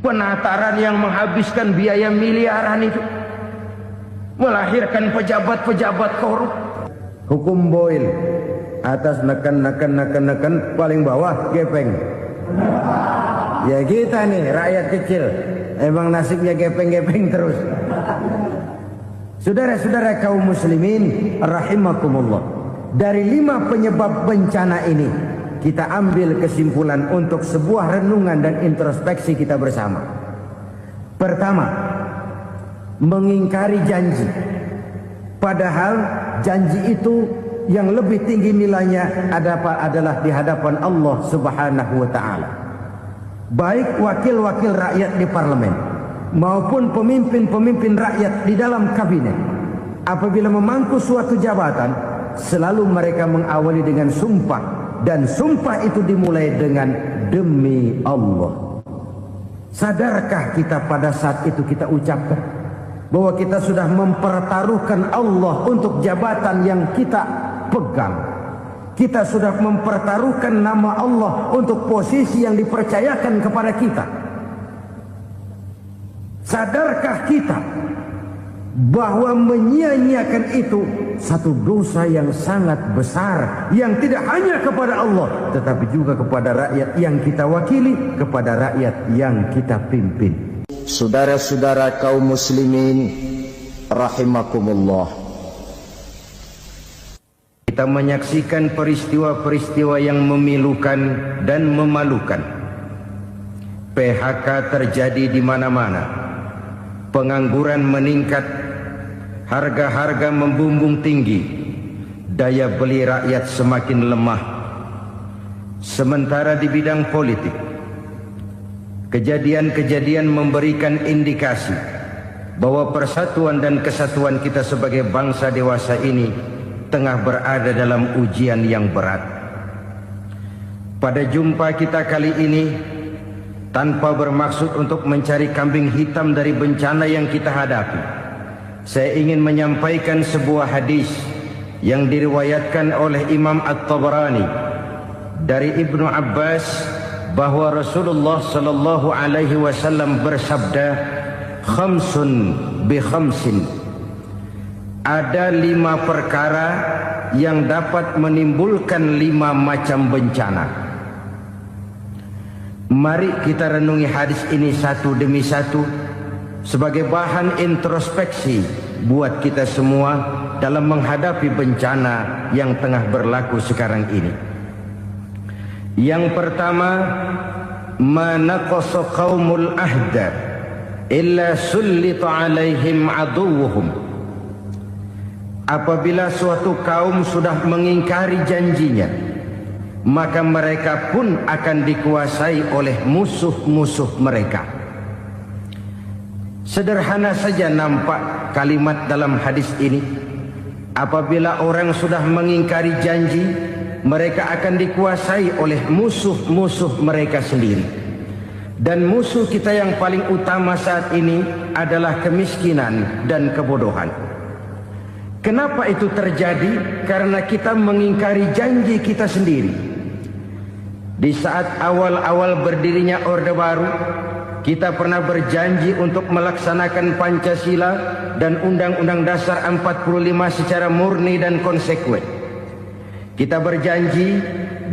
penataran yang menghabiskan biaya miliaran itu, melahirkan pejabat-pejabat korup. Hukum Boyle, atas neken paling bawah gepeng. Ya kita nih rakyat kecil, emang nasibnya gepeng-gepeng terus. Saudara-saudara kaum muslimin rahimakumullah, dari 5 penyebab bencana ini kita ambil kesimpulan untuk sebuah renungan dan introspeksi kita bersama. Pertama, mengingkari janji, padahal janji itu yang lebih tinggi nilainya adalah di hadapan Allah Subhanahu wa ta'ala. Baik wakil-wakil rakyat di parlemen maupun pemimpin-pemimpin rakyat di dalam kabinet, apabila memangku suatu jabatan, selalu mereka mengawali dengan sumpah, dan sumpah itu dimulai dengan demi Allah. Sadarkah kita pada saat itu kita ucapkan bahwa kita sudah mempertaruhkan Allah untuk jabatan yang kita pegang? Kita sudah mempertaruhkan nama Allah untuk posisi yang dipercayakan kepada kita. Sadarkah kita bahwa menyia-nyiakan itu satu dosa yang sangat besar, yang tidak hanya kepada Allah tetapi juga kepada rakyat yang kita wakili, kepada rakyat yang kita pimpin. Saudara-saudara kaum muslimin rahimakumullah, kita menyaksikan peristiwa-peristiwa yang memilukan dan memalukan. PHK terjadi di mana-mana, pengangguran meningkat, harga-harga membumbung tinggi, daya beli rakyat semakin lemah. Sementara di bidang politik, kejadian-kejadian memberikan indikasi bahwa persatuan dan kesatuan kita sebagai bangsa dewasa ini tengah berada dalam ujian yang berat. Pada jumpa kita kali ini, tanpa bermaksud untuk mencari kambing hitam dari bencana yang kita hadapi, saya ingin menyampaikan sebuah hadis yang diriwayatkan oleh Imam At-Tabarani dari Ibnu Abbas, bahwa Rasulullah sallallahu alaihi wasallam bersabda, khamsun bi khamsin, ada 5 perkara yang dapat menimbulkan 5 macam bencana. Mari kita renungi hadis ini satu demi satu sebagai bahan introspeksi buat kita semua dalam menghadapi bencana yang tengah berlaku sekarang ini. Yang pertama, manaqasa qaumul ahda illa sullita alaihim aduwwuhum. Apabila suatu kaum sudah mengingkari janjinya, maka mereka pun akan dikuasai oleh musuh-musuh mereka. Sederhana saja nampak kalimat dalam hadis ini. Apabila orang sudah mengingkari janji, mereka akan dikuasai oleh musuh-musuh mereka sendiri. Dan musuh kita yang paling utama saat ini adalah kemiskinan dan kebodohan. Kenapa itu terjadi? Karena kita mengingkari janji kita sendiri. Di saat awal-awal berdirinya Orde Baru, kita pernah berjanji untuk melaksanakan Pancasila dan Undang-Undang Dasar 45 secara murni dan konsekuen. Kita berjanji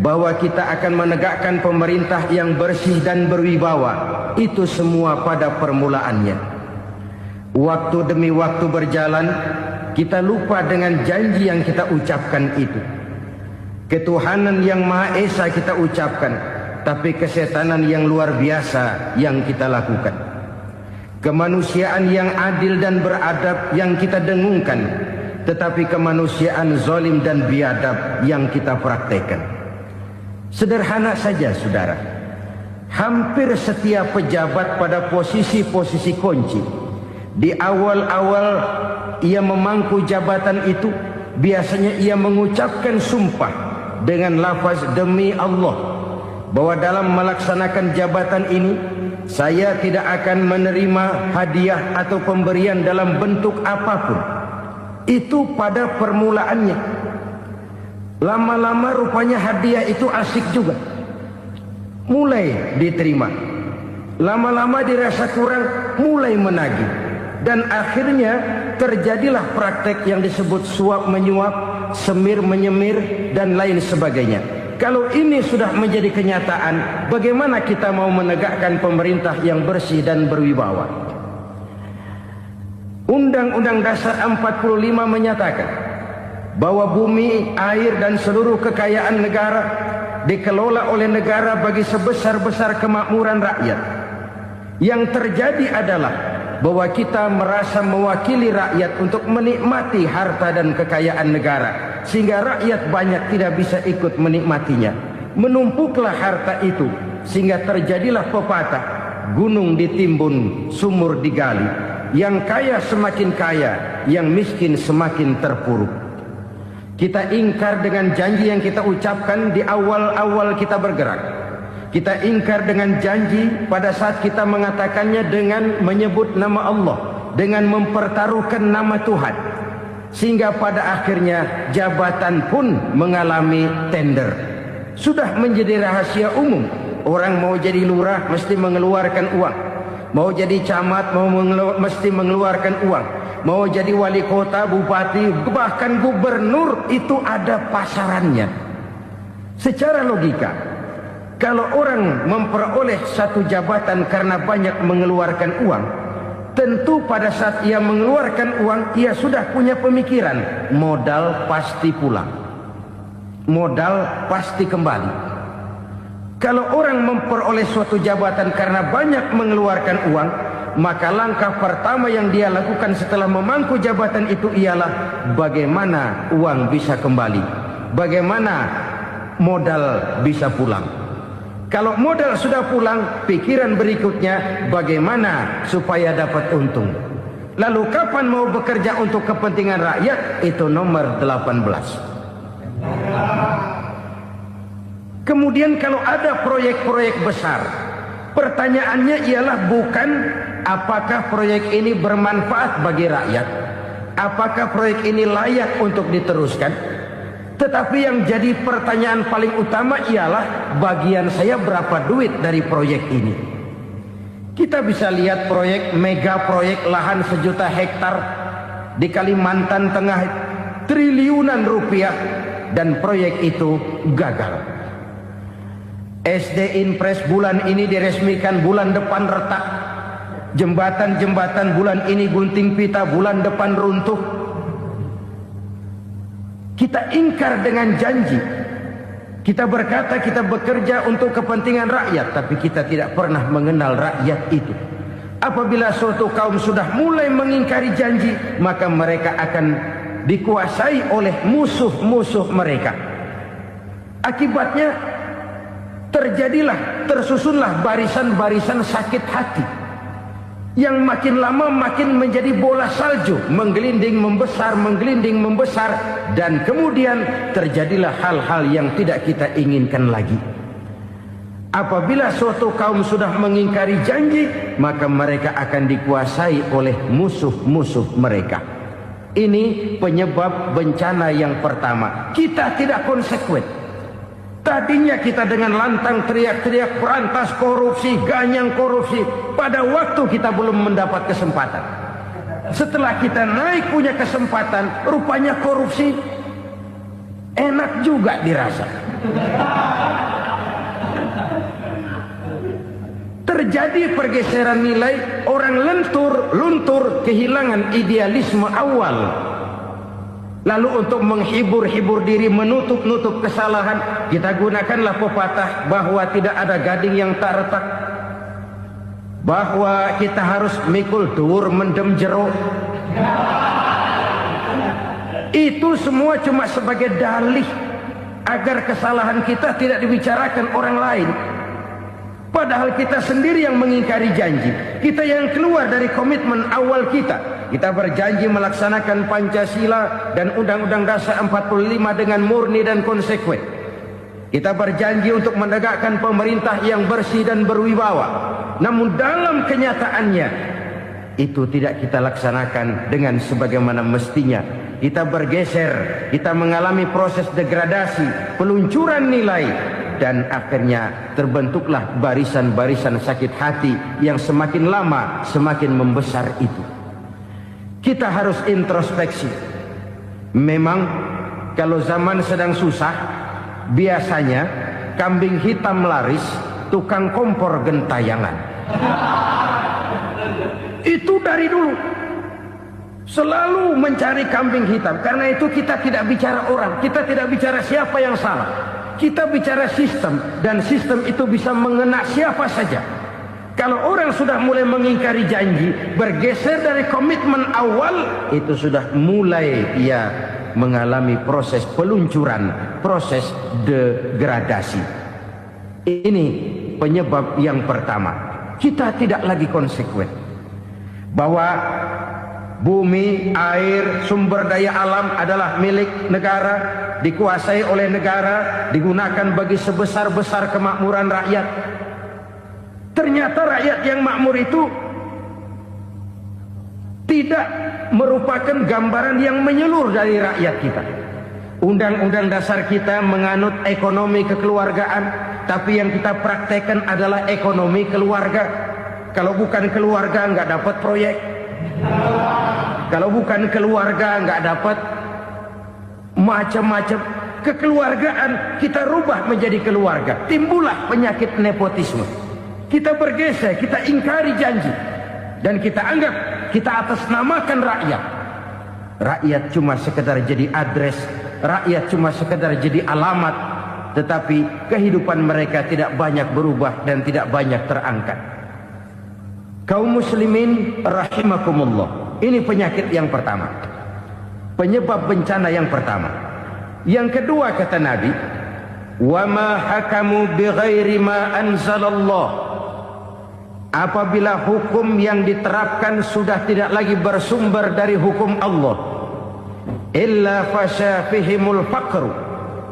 bahwa kita akan menegakkan pemerintah yang bersih dan berwibawa. Itu semua pada permulaannya. Waktu demi waktu berjalan, kita lupa dengan janji yang kita ucapkan itu. Ketuhanan yang Maha Esa kita ucapkan, tapi kesetanan yang luar biasa yang kita lakukan. Kemanusiaan yang adil dan beradab yang kita dengungkan, tetapi kemanusiaan zalim dan biadab yang kita praktekkan. Sederhana saja saudara, hampir setiap pejabat pada posisi-posisi kunci, di awal-awal ia memangku jabatan itu, biasanya ia mengucapkan sumpah dengan lafaz demi Allah, bahwa dalam melaksanakan jabatan ini saya tidak akan menerima hadiah atau pemberian dalam bentuk apapun. Itu pada permulaannya. Lama-lama rupanya hadiah itu asik juga, mulai diterima. Lama-lama dirasa kurang, mulai menagih. Dan akhirnya terjadilah praktek yang disebut suap menyuap, semir menyemir, dan lain sebagainya. Kalau ini sudah menjadi kenyataan, bagaimana kita mau menegakkan pemerintah yang bersih dan berwibawa? Undang-Undang Dasar 45 menyatakan bahwa bumi, air, dan seluruh kekayaan negara dikelola oleh negara bagi sebesar-besar kemakmuran rakyat. Yang terjadi adalah bahwa kita merasa mewakili rakyat untuk menikmati harta dan kekayaan negara, sehingga rakyat banyak tidak bisa ikut menikmatinya. Menumpuklah harta itu sehingga terjadilah pepatah, gunung ditimbun, sumur digali. Yang kaya semakin kaya, yang miskin semakin terpuruk. Kita ingkar dengan janji yang kita ucapkan di awal-awal kita bergerak. Kita ingkar dengan janji pada saat kita mengatakannya dengan menyebut nama Allah, dengan mempertaruhkan nama Tuhan. Sehingga pada akhirnya jabatan pun mengalami tender. Sudah menjadi rahasia umum. Orang mau jadi lurah mesti mengeluarkan uang. Mau jadi camat mesti mengeluarkan uang. Mau jadi wali kota, bupati, bahkan gubernur, itu ada pasarannya. Secara logika, kalau orang memperoleh satu jabatan karena banyak mengeluarkan uang, tentu pada saat ia mengeluarkan uang, ia sudah punya pemikiran, modal pasti pulang, modal pasti kembali. Kalau orang memperoleh suatu jabatan karena banyak mengeluarkan uang, maka langkah pertama yang dia lakukan setelah memangku jabatan itu ialah bagaimana uang bisa kembali, bagaimana modal bisa pulang. Kalau modal sudah pulang, pikiran berikutnya bagaimana supaya dapat untung. Lalu kapan mau bekerja untuk kepentingan rakyat? Itu nomor 18. Kemudian kalau ada proyek-proyek besar, pertanyaannya ialah bukan apakah proyek ini bermanfaat bagi rakyat, apakah proyek ini layak untuk diteruskan, tetapi yang jadi pertanyaan paling utama ialah bagian saya berapa duit dari proyek ini. Kita bisa lihat proyek, mega proyek lahan 1 juta hektar di Kalimantan Tengah, triliunan rupiah, dan proyek itu gagal. SD Impres bulan ini diresmikan, bulan depan retak. Jembatan-jembatan bulan ini gunting pita, bulan depan runtuh. Kita ingkar dengan janji. Kita berkata kita bekerja untuk kepentingan rakyat, tapi kita tidak pernah mengenal rakyat itu. Apabila suatu kaum sudah mulai mengingkari janji, maka mereka akan dikuasai oleh musuh-musuh mereka. Akibatnya tersusunlah barisan-barisan sakit hati yang makin lama makin menjadi bola salju, menggelinding membesar, dan kemudian terjadilah hal-hal yang tidak kita inginkan lagi. Apabila suatu kaum sudah mengingkari janji, maka mereka akan dikuasai oleh musuh-musuh mereka. Ini penyebab bencana yang pertama. Kita tidak konsekuen. Tadinya kita dengan lantang teriak-teriak berantas korupsi, ganyang korupsi. Pada waktu kita belum mendapat kesempatan. Setelah kita naik punya kesempatan, rupanya korupsi enak juga dirasa. Terjadi pergeseran nilai, orang luntur, kehilangan idealisme awal. Lalu untuk menghibur diri, menutup kesalahan, kita gunakanlah pepatah bahwa tidak ada gading yang tak retak, bahwa kita harus mikul dur mendem jero. Itu semua cuma sebagai dalih agar kesalahan kita tidak dibicarakan orang lain. Padahal kita sendiri yang mengingkari janji. Kita yang keluar dari komitmen awal kita. Kita berjanji melaksanakan Pancasila dan Undang-Undang Dasar 45 dengan murni dan konsekuen. Kita berjanji untuk menegakkan pemerintah yang bersih dan berwibawa. Namun dalam kenyataannya itu tidak kita laksanakan dengan sebagaimana mestinya. Kita bergeser, kita mengalami proses degradasi, peluncuran nilai, dan akhirnya terbentuklah barisan-barisan sakit hati yang semakin lama semakin membesar itu. Kita harus introspeksi. Memang kalau zaman sedang susah, biasanya kambing hitam laris, tukang kompor gentayangan. Itu dari dulu selalu mencari kambing hitam. Karena itu kita tidak bicara orang, kita tidak bicara siapa yang salah, kita bicara sistem. Dan sistem itu bisa mengena siapa saja. Kalau orang sudah mulai mengingkari janji, bergeser dari komitmen awal, itu sudah mulai ia mengalami proses peluncuran, proses degradasi. Ini penyebab yang pertama. Kita tidak lagi konsekuen bahwa bumi, air, sumber daya alam adalah milik negara, dikuasai oleh negara, digunakan bagi sebesar-besar kemakmuran rakyat. Ternyata rakyat yang makmur itu tidak merupakan gambaran yang menyeluruh dari rakyat kita. Undang-undang dasar kita menganut ekonomi kekeluargaan, tapi yang kita praktekkan adalah ekonomi keluarga. Kalau bukan keluarga nggak dapat proyek. Kalau bukan keluarga nggak dapat macam-macam. Kekeluargaan kita rubah menjadi keluarga. Timbullah penyakit nepotisme. Kita bergeser, kita ingkari janji, dan kita anggap kita atasnamakan rakyat. Rakyat cuma sekedar jadi adres, rakyat cuma sekedar jadi alamat, tetapi kehidupan mereka tidak banyak berubah dan tidak banyak terangkat. Kaum muslimin rahimakumullah, ini penyakit yang pertama, penyebab bencana yang pertama. Yang kedua kata Nabi, wa ma hakamu bighairi ma anzalallah. Apabila hukum yang diterapkan sudah tidak lagi bersumber dari hukum Allah, illa fasha fihimul faqru,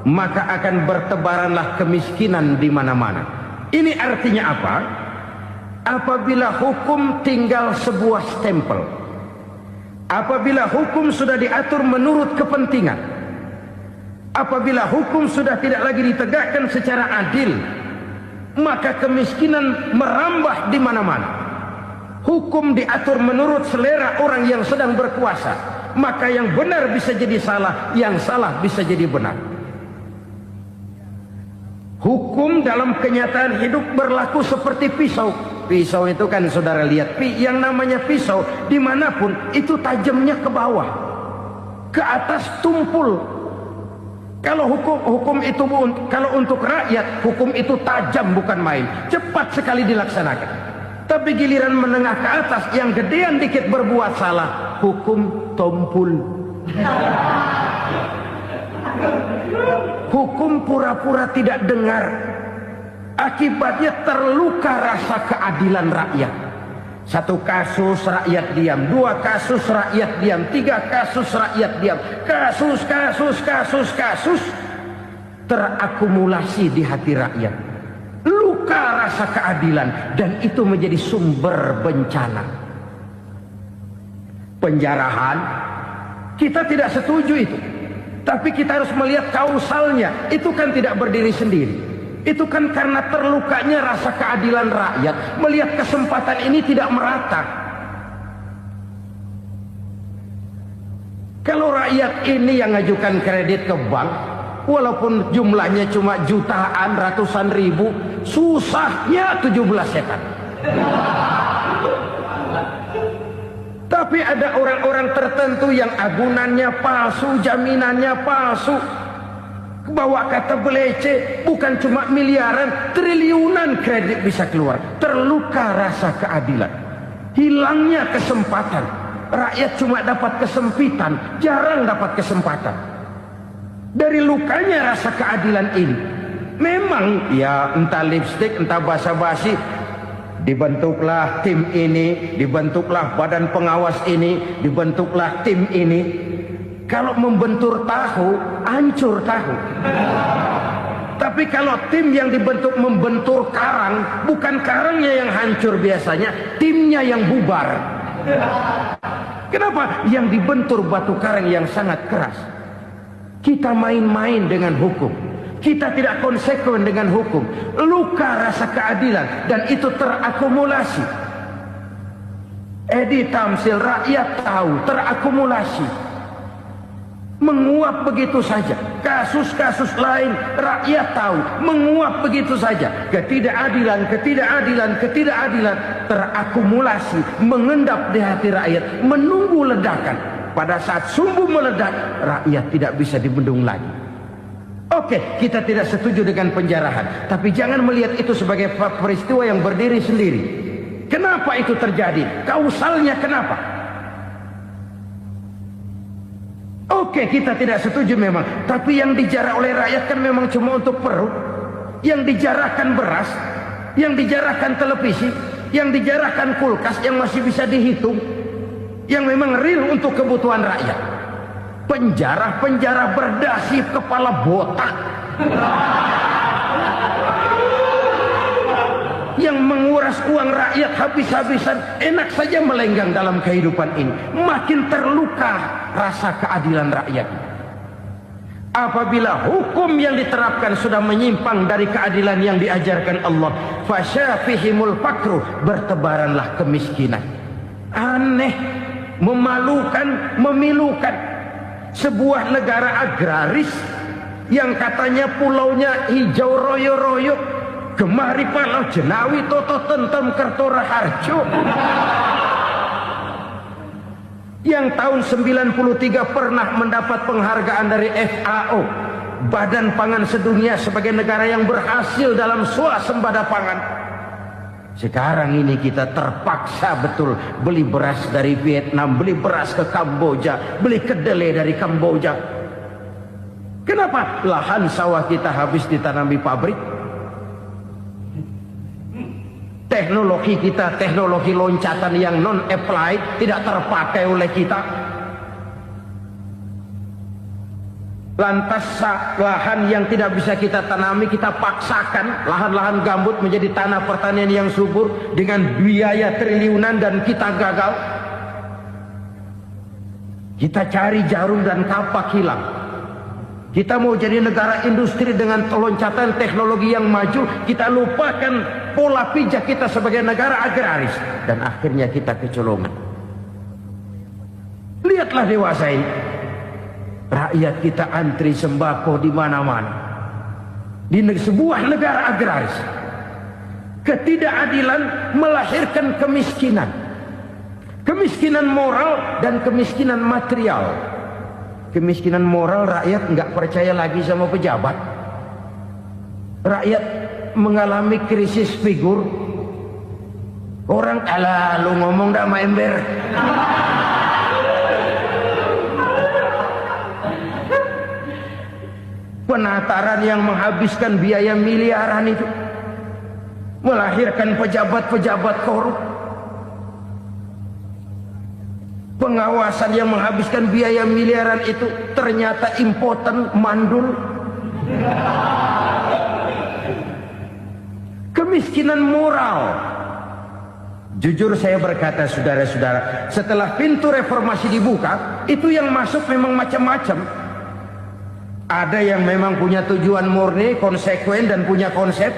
maka akan bertebaranlah kemiskinan di mana-mana. Ini artinya apa? Apabila hukum tinggal sebuah stempel, apabila hukum sudah diatur menurut kepentingan, apabila hukum sudah tidak lagi ditegakkan secara adil, maka kemiskinan merambah di mana-mana. Hukum diatur menurut selera orang yang sedang berkuasa, maka yang benar bisa jadi salah, yang salah bisa jadi benar. Hukum dalam kenyataan hidup berlaku seperti pisau. Pisau itu kan saudara lihat, yang namanya pisau dimanapun itu tajamnya ke bawah, ke atas tumpul. Kalau hukum itu, kalau untuk rakyat, hukum itu tajam bukan main, cepat sekali dilaksanakan. Tapi giliran menengah ke atas, yang gedean dikit berbuat salah, hukum tumpul. Hukum pura-pura tidak dengar. Akibatnya terluka rasa keadilan rakyat. Satu kasus rakyat diam, dua kasus rakyat diam, tiga kasus rakyat diam. Kasus terakumulasi di hati rakyat. Luka rasa keadilan, dan itu menjadi sumber bencana. Penjarahan, kita tidak setuju itu. Tapi kita harus melihat kausalnya. Itu kan tidak berdiri sendiri. Itu kan karena terlukanya rasa keadilan rakyat. Melihat kesempatan ini tidak merata. Kalau rakyat ini yang ngajukan kredit ke bank, walaupun jumlahnya cuma jutaan, ratusan ribu, susahnya 17 sekat. Tapi ada orang-orang tertentu yang agunannya palsu, jaminannya palsu, bawa kata belece, bukan cuma miliaran, triliunan kredit bisa keluar. Terluka rasa keadilan, hilangnya kesempatan. Rakyat cuma dapat kesempitan, jarang dapat kesempatan. Dari lukanya rasa keadilan ini, memang ya entah lipstik, entah basa-basi, dibentuklah tim ini, dibentuklah badan pengawas ini, dibentuklah tim ini. Kalau membentur tahu, hancur tahu. Tapi kalau tim yang dibentuk membentur karang, bukan karangnya yang hancur biasanya, timnya yang bubar. Kenapa? Yang dibentur batu karang yang sangat keras. Kita main-main dengan hukum. Kita tidak konsekuen dengan hukum. Luka rasa keadilan dan itu terakumulasi. Edi Tamsil, rakyat tahu, terakumulasi. Menguap begitu saja. Kasus-kasus lain rakyat tahu, menguap begitu saja. Ketidakadilan terakumulasi, mengendap di hati rakyat, menunggu ledakan. Pada saat sumbu meledak, rakyat tidak bisa dibendung lagi. Oke, kita tidak setuju dengan penjarahan, tapi jangan melihat itu sebagai peristiwa yang berdiri sendiri. Kenapa itu terjadi? Kausalnya kenapa? Oke, kita tidak setuju memang, tapi yang dijarah oleh rakyat kan memang cuma untuk perut. Yang dijarahkan beras, yang dijarahkan televisi, yang dijarahkan kulkas yang masih bisa dihitung, yang memang real untuk kebutuhan rakyat. Penjara berdasi kepala botak yang menguras uang rakyat habis-habisan, enak saja melenggang dalam kehidupan ini. Makin terluka rasa keadilan rakyat. Apabila hukum yang diterapkan sudah menyimpang dari keadilan yang diajarkan Allah, fasyafihimul fakru, bertebaranlah kemiskinan. Aneh, memalukan, memilukan. Sebuah negara agraris yang katanya pulaunya hijau royo-royo, gemari palau jenawi toto tentem kertora harjo, yang tahun 93 pernah mendapat penghargaan dari FAO, Badan Pangan Sedunia, sebagai negara yang berhasil dalam swasembada pangan. Sekarang ini kita terpaksa betul beli beras dari Vietnam, beli beras ke Kamboja, beli kedelai dari Kamboja. Kenapa? Lahan sawah kita habis ditanami pabrik. Teknologi kita, teknologi loncatan yang non-applied, tidak terpakai oleh kita. Lantas lahan yang tidak bisa kita tanami, kita paksakan lahan-lahan gambut menjadi tanah pertanian yang subur dengan biaya triliunan, dan kita gagal. Kita cari jarum dan kapak hilang. Kita mau jadi negara industri dengan loncatan teknologi yang maju, kita lupakan pola pijak kita sebagai negara agraris, dan akhirnya kita kecolongan. Lihatlah dewasa ini. Rakyat kita antri sembako di mana-mana. Di sebuah negara agraris. Ketidakadilan melahirkan kemiskinan. Kemiskinan moral dan kemiskinan material. Kemiskinan moral, rakyat nggak percaya lagi sama pejabat. Rakyat mengalami krisis figur. Orang, alah lu ngomong dah sama ember. Penataran yang menghabiskan biaya miliaran itu melahirkan pejabat-pejabat korup. Pengawasan yang menghabiskan biaya miliaran itu ternyata impoten, mandul. Kemiskinan moral. Jujur saya berkata, saudara-saudara, setelah pintu reformasi dibuka, itu yang masuk memang macam-macam. Ada yang memang punya tujuan murni, konsekuen dan punya konsep.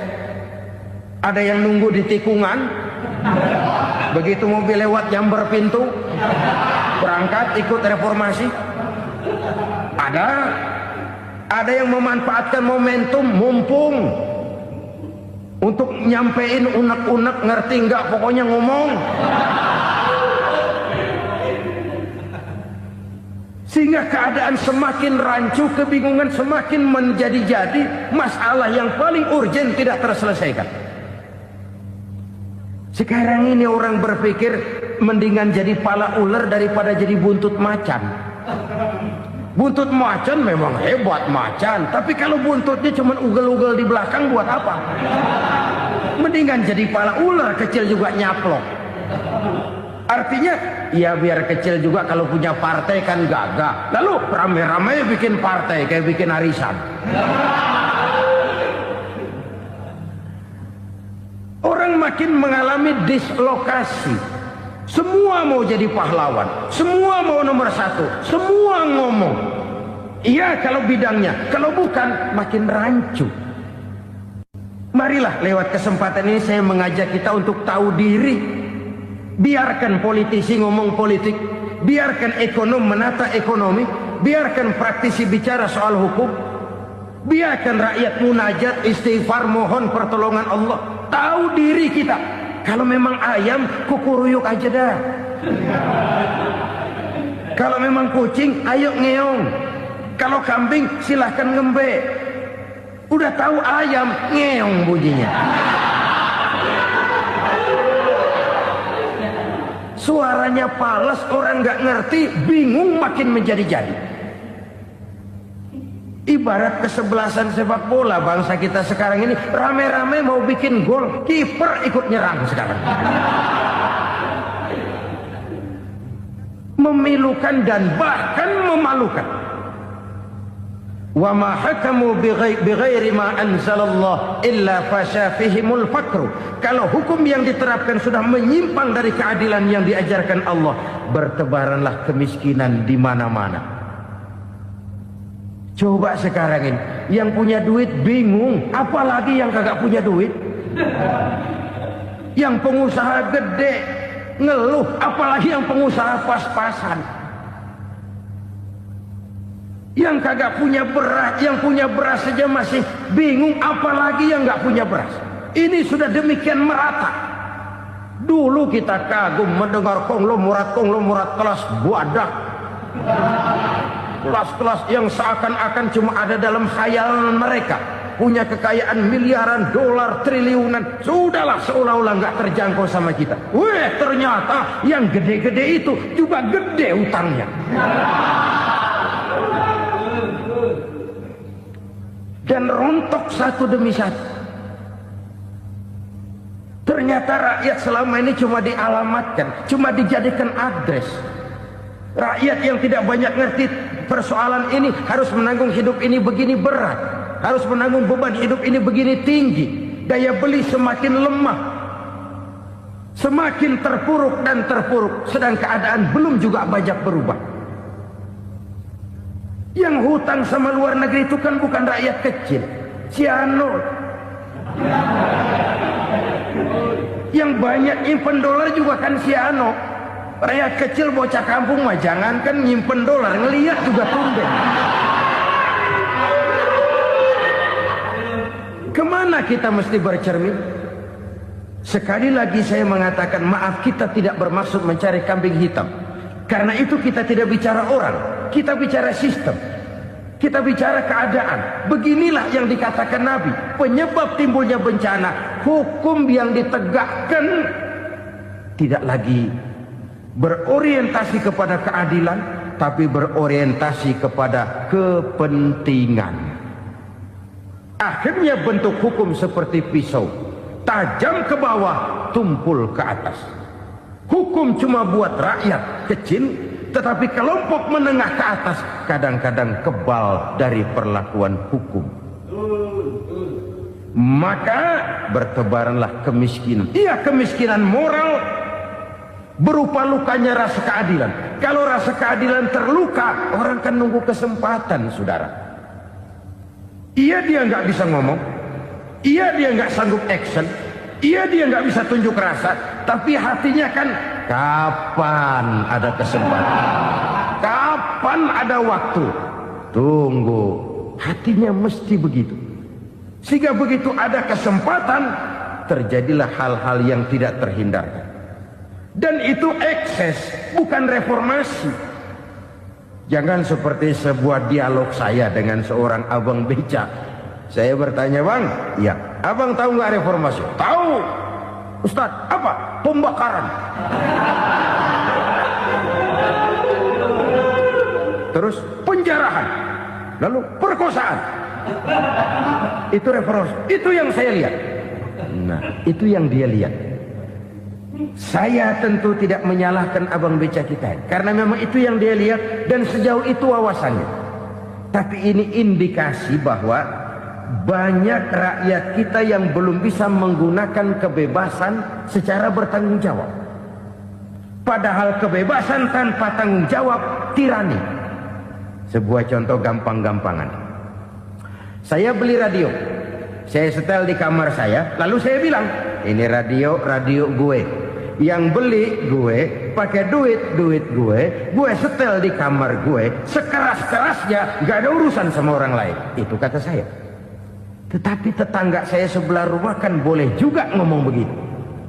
Ada yang nunggu di tikungan. Begitu mobil lewat nyamber pintu, berangkat ikut reformasi. Ada yang memanfaatkan momentum, mumpung, untuk nyampein unek-unek, ngerti nggak, pokoknya ngomong. Sehingga keadaan semakin rancu, kebingungan semakin menjadi-jadi, masalah yang paling urgen tidak terselesaikan. Sekarang ini orang berpikir mendingan jadi pala ular daripada jadi buntut macan. Buntut macan memang hebat macan, tapi kalau buntutnya cuma ugel-ugel di belakang buat apa? Mendingan jadi pala ular, kecil juga nyaplok. Artinya, ya biar kecil juga kalau punya partai kan gagah. Lalu rame-rame bikin partai kayak bikin arisan. Orang makin mengalami dislokasi. Semua mau jadi pahlawan, semua mau nomor satu, semua ngomong. Iya kalau bidangnya, kalau bukan makin rancu. Marilah lewat kesempatan ini saya mengajak kita untuk tahu diri. Biarkan politisi ngomong politik, biarkan ekonom menata ekonomi, biarkan praktisi bicara soal hukum, biarkan rakyat munajat, istighfar, mohon pertolongan Allah. Tahu diri kita. Kalau memang ayam, kukuruyuk aja dah. Kalau memang kucing, ayo ngeong. Kalau kambing, silahkan ngembe. Udah tahu ayam, ngeong bunyinya. Suaranya palas, orang nggak ngerti, bingung, makin menjadi-jadi. Ibarat kesebelasan sepak bola bangsa kita sekarang ini, rame-rame mau bikin gol, kiper ikut nyerang sekarang. Memilukan dan bahkan memalukan. Wa ma hakamu bighairi ma anzalallah illa fasha fihimul fakru. Kalau hukum yang diterapkan sudah menyimpang dari keadilan yang diajarkan Allah, bertebaranlah kemiskinan di mana-mana. Coba sekarang ini, yang punya duit bingung, apalagi yang kagak punya duit. Yang pengusaha gede ngeluh, apalagi yang pengusaha pas-pasan. Yang kagak punya beras, yang punya beras saja masih bingung, apalagi yang nggak punya beras. Ini sudah demikian merata. Dulu kita kagum mendengar konglomerat kelas buadak, kelas-kelas yang seakan-akan cuma ada dalam khayalan mereka, punya kekayaan miliaran dolar, triliunan. Sudahlah, seolah-olah nggak terjangkau sama kita. Weh, ternyata yang gede-gede itu juga gede utangnya. Dan rontok satu demi satu. Ternyata rakyat selama ini cuma dialamatkan, cuma dijadikan adres. Rakyat yang tidak banyak ngerti persoalan ini harus menanggung hidup ini begini berat, harus menanggung beban hidup ini begini tinggi. Daya beli semakin lemah, semakin terpuruk dan terpuruk, sedang keadaan belum juga banyak berubah. Yang hutang sama luar negeri itu kan bukan rakyat kecil, Ciano. Yang banyak nyimpen dolar juga kan Ciano. Rakyat kecil bocah kampung mah jangankan nyimpen dolar, ngelihat juga tumben. Kemana kita mesti bercermin? Sekali lagi saya mengatakan maaf, kita tidak bermaksud mencari kambing hitam. Karena itu kita tidak bicara orang, kita bicara sistem, kita bicara keadaan. Beginilah yang dikatakan Nabi, penyebab timbulnya bencana, hukum yang ditegakkan tidak lagi berorientasi kepada keadilan, tapi berorientasi kepada kepentingan. Akhirnya bentuk hukum seperti pisau, tajam ke bawah, tumpul ke atas. Hukum cuma buat rakyat kecil, tetapi kelompok menengah ke atas kadang-kadang kebal dari perlakuan hukum. Maka bertebaranlah kemiskinan. Iya, kemiskinan moral berupa lukanya rasa keadilan. Kalau rasa keadilan terluka, orang kan nunggu kesempatan, saudara. Iya, dia nggak bisa ngomong. Iya, dia nggak sanggup action. Iya, dia nggak bisa tunjuk rasa, tapi hatinya kan kapan ada kesempatan, kapan ada waktu, tunggu. Hatinya mesti begitu. Sehingga begitu ada kesempatan, terjadilah hal-hal yang tidak terhindarkan. Dan itu ekses, bukan reformasi. Jangan seperti sebuah dialog saya dengan seorang abang beca. Saya bertanya, bang, ya, abang tahu nggak reformasi? Tahu. Ustadz, apa? Pembakaran. Terus penjarahan. Lalu perkosaan. Itu reformasi. Itu yang saya lihat. Nah, itu yang dia lihat. Saya tentu tidak menyalahkan abang beca kita, karena memang itu yang dia lihat dan sejauh itu wawasannya. Tapi ini indikasi bahwa banyak rakyat kita yang belum bisa menggunakan kebebasan secara bertanggung jawab. Padahal kebebasan tanpa tanggung jawab tirani. Sebuah contoh gampang-gampangan. Saya beli radio, saya setel di kamar saya, lalu saya bilang, ini radio gue. Yang beli gue, pakai duit gue setel di kamar gue, sekeras-kerasnya, gak ada urusan sama orang lain. Itu kata saya. Tetapi tetangga saya sebelah rumah kan boleh juga ngomong begitu.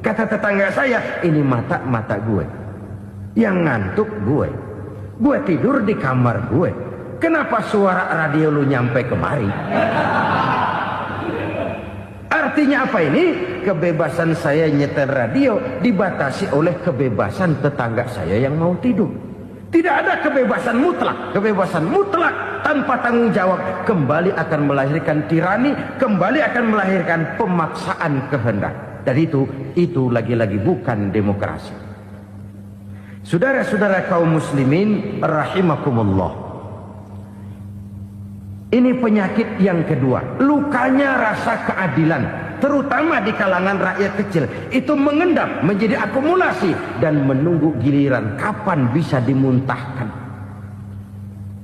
Kata tetangga saya, ini mata gue, yang ngantuk gue tidur di kamar gue. Kenapa suara radio lu nyampe kemari? Artinya apa ini? Kebebasan saya nyetel radio dibatasi oleh kebebasan tetangga saya yang mau tidur. Tidak ada kebebasan mutlak. Kebebasan mutlak tanpa tanggung jawab kembali akan melahirkan tirani, kembali akan melahirkan pemaksaan kehendak. Dan itu lagi-lagi bukan demokrasi. Saudara-saudara kaum muslimin rahimakumullah. Ini penyakit yang kedua, lukanya rasa keadilan, terutama di kalangan rakyat kecil. Itu mengendap menjadi akumulasi dan menunggu giliran kapan bisa dimuntahkan.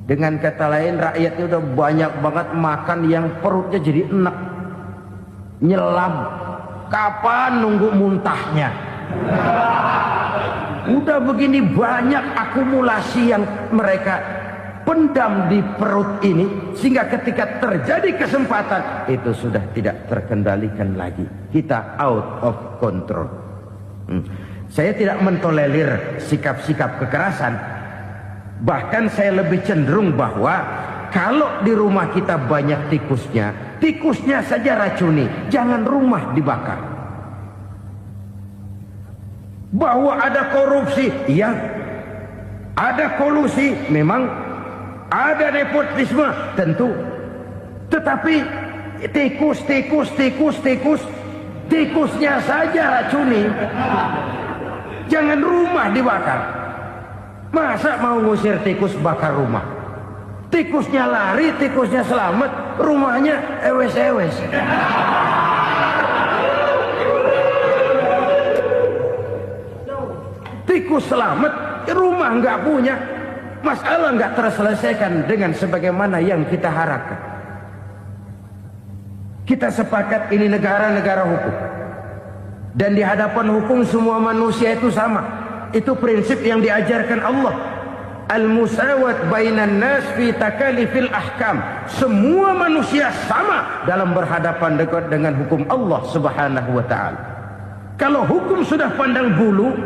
Dengan kata lain, rakyatnya udah banyak banget makan yang perutnya jadi enak, nyelam. Kapan nunggu muntahnya? Udah begini banyak akumulasi yang mereka pendam di perut ini, sehingga ketika terjadi kesempatan itu sudah tidak terkendalikan lagi. Kita out of control. Saya tidak mentolerir sikap-sikap kekerasan. Bahkan saya lebih cenderung bahwa kalau di rumah kita banyak tikusnya saja racuni, jangan rumah dibakar. Bahwa ada korupsi, iya. Ada kolusi, memang. Ada nepotisme, tentu. Tetapi tikusnya saja racuni. Jangan rumah dibakar. Masa mau ngusir tikus bakar rumah? Tikusnya lari, tikusnya selamat, rumahnya ewes-ewes. Tikus selamat, rumah nggak punya. Masalah nggak terselesaikan dengan sebagaimana yang kita harapkan. Kita sepakat ini negara hukum, dan di hadapan hukum semua manusia itu sama. Itu prinsip yang diajarkan Allah. Al-musawat bainan nas fi takalifil ahkam. Semua manusia sama dalam berhadapan dengan hukum Allah Subhanahu wa taala. Kalau hukum sudah pandang bulu,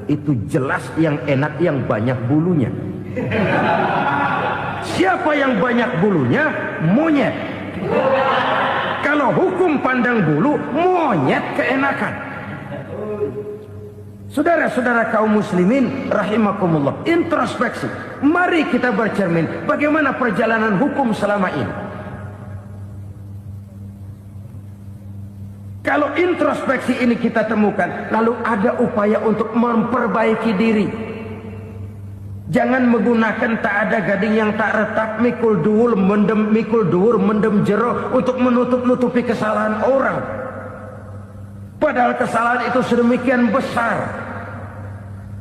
itu jelas yang enak yang banyak bulunya. Siapa yang banyak bulunya? Monyet. Kalau hukum pandang bulu, monyet keenakan. Saudara-saudara kaum muslimin rahimakumullah, introspeksi. Mari kita bercermin bagaimana perjalanan hukum selama ini. Kalau introspeksi ini kita temukan, lalu ada upaya untuk memperbaiki diri. Jangan menggunakan tak ada gading yang tak retak, mikul duwur mendem jero untuk menutup-nutupi kesalahan orang. Padahal kesalahan itu sedemikian besar.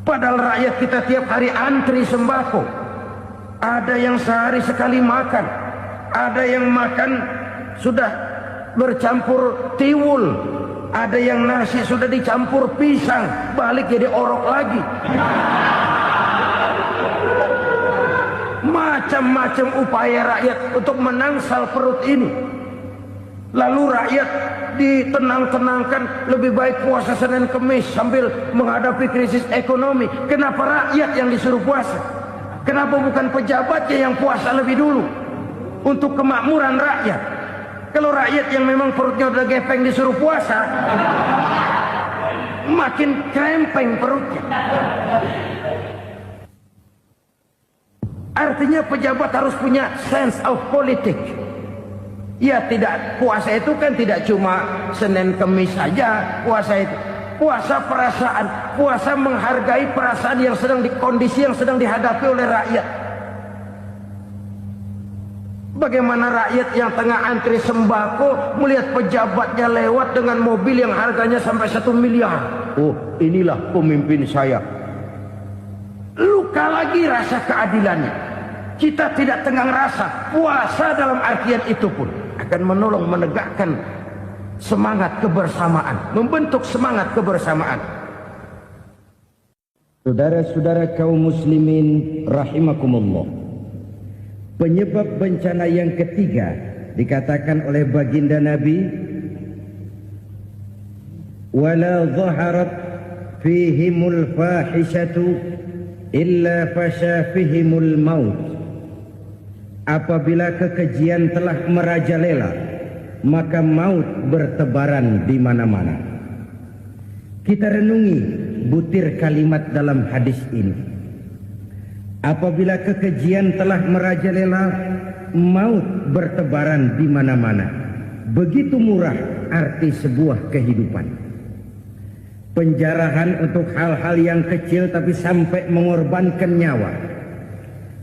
Padahal rakyat kita tiap hari antri sembako. Ada yang sehari sekali makan. Ada yang makan sudah bercampur tiwul. Ada yang nasi sudah dicampur pisang, balik jadi orok lagi. Macam-macam upaya rakyat untuk menangsal perut ini. Lalu rakyat ditenang-tenangkan, lebih baik puasa Senin Kemis sambil menghadapi krisis ekonomi. Kenapa rakyat yang disuruh puasa? Kenapa bukan pejabatnya yang puasa lebih dulu untuk kemakmuran rakyat? Kalau rakyat yang memang perutnya udah gepeng disuruh puasa, makin krempeng perutnya. Artinya pejabat harus punya sense of politik. Ya, tidak, puasa itu kan tidak cuma Senin Kemis saja. Puasa itu puasa perasaan, puasa menghargai perasaan yang sedang kondisi yang sedang dihadapi oleh rakyat. Bagaimana rakyat yang tengah antri sembako melihat pejabatnya lewat dengan mobil yang harganya sampai 1 miliar. Oh, inilah pemimpin saya. Luka lagi rasa keadilannya. Kita tidak tenggang rasa. Puasa dalam artian itu pun akan menolong menegakkan semangat kebersamaan, membentuk semangat kebersamaan. Saudara-saudara kaum muslimin rahimakumullah, penyebab bencana yang ketiga dikatakan oleh baginda Nabi, wala zaharat fihimul fahishatu illa fasha fihimul maut. Apabila kekejian telah merajalela, maka maut bertebaran di mana-mana. Kita renungi butir kalimat dalam hadis ini. Apabila kekejian telah merajalela, maut bertebaran di mana-mana. Begitu murah arti sebuah kehidupan. Penjarahan untuk hal-hal yang kecil tapi sampai mengorbankan nyawa.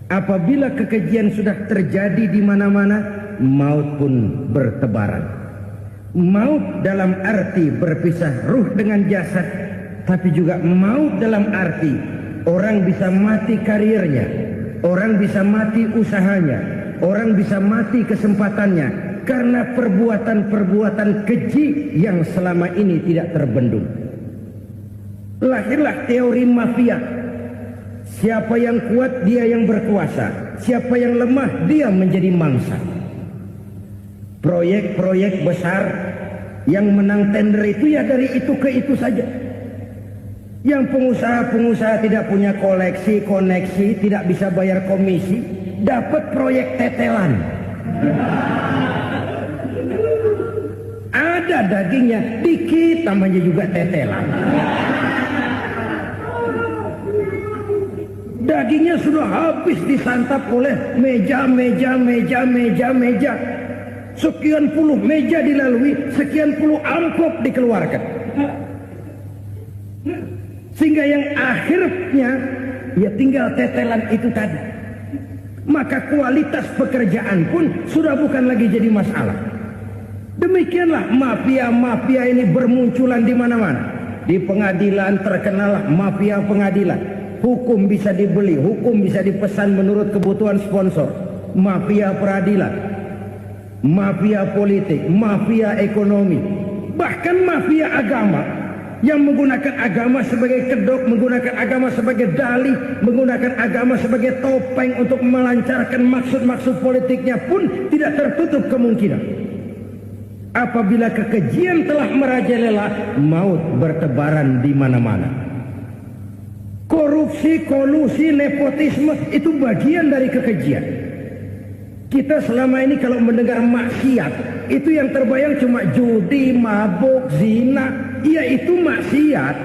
Apabila kekejian sudah terjadi di mana-mana, maut pun bertebaran. Maut dalam arti berpisah ruh dengan jasad, tapi juga maut dalam arti orang bisa mati karirnya, orang bisa mati usahanya, orang bisa mati kesempatannya karena perbuatan-perbuatan keji yang selama ini tidak terbendung. Lahirlah teori mafia. Siapa yang kuat dia yang berkuasa, siapa yang lemah dia menjadi mangsa. Proyek-proyek besar yang menang tender itu ya dari itu ke itu saja. Yang pengusaha-pengusaha tidak punya koleksi, koneksi, tidak bisa bayar komisi, dapat proyek tetelan. Ada dagingnya, dikit namanya juga tetelan. Dagingnya sudah habis disantap oleh meja. Sekian puluh meja dilalui, sekian puluh amplop dikeluarkan. Sehingga yang akhirnya ya tinggal tetelan itu tadi. Maka kualitas pekerjaan pun sudah bukan lagi jadi masalah. Demikianlah mafia-mafia ini bermunculan di mana-mana. Di pengadilan terkenal mafia pengadilan. Hukum bisa dibeli, hukum bisa dipesan menurut kebutuhan sponsor. Mafia peradilan, mafia politik, mafia ekonomi, bahkan mafia agama yang menggunakan agama sebagai kedok, menggunakan agama sebagai dalih, menggunakan agama sebagai topeng untuk melancarkan maksud-maksud politiknya pun tidak tertutup kemungkinan. Apabila kekejian telah merajalela, maut bertebaran di mana-mana. Korupsi, kolusi, nepotisme itu bagian dari kekejian. Kita selama ini kalau mendengar maksiat, itu yang terbayang cuma judi, mabuk, zina. Iya itu maksiat.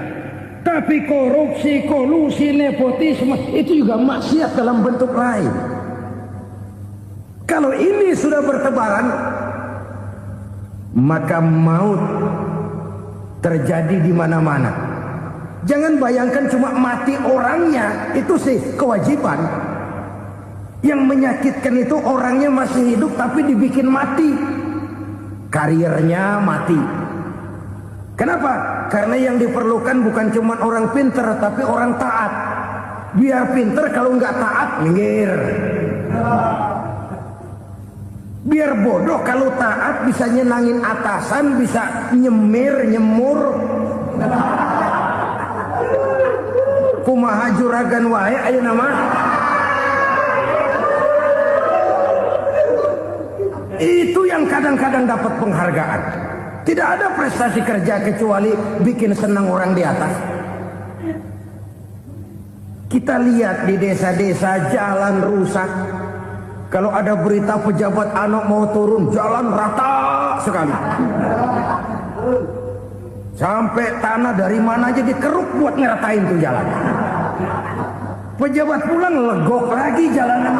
Tapi korupsi, kolusi, nepotisme itu juga maksiat dalam bentuk lain. Kalau ini sudah bertebaran, maka maut terjadi di mana-mana. Jangan bayangkan cuma mati orangnya, itu sih kewajiban. Yang menyakitkan itu orangnya masih hidup tapi dibikin mati. Karirnya mati. Kenapa? Karena yang diperlukan bukan cuma orang pinter tapi orang taat. Biar pinter, kalau nggak taat minggir. Biar bodoh, kalau taat bisa nyenangin atasan, bisa nyemur. Kumaha juragan wae ayeuna mah. Itu yang kadang-kadang dapat penghargaan. Tidak ada prestasi kerja kecuali bikin senang orang di atas. Kita lihat di desa-desa jalan rusak. Kalau ada berita pejabat anak mau turun, jalan rata sekali. Sampai tanah dari mana aja dikeruk buat ngeratain tuh jalan. Pejabat pulang legok lagi jalanan.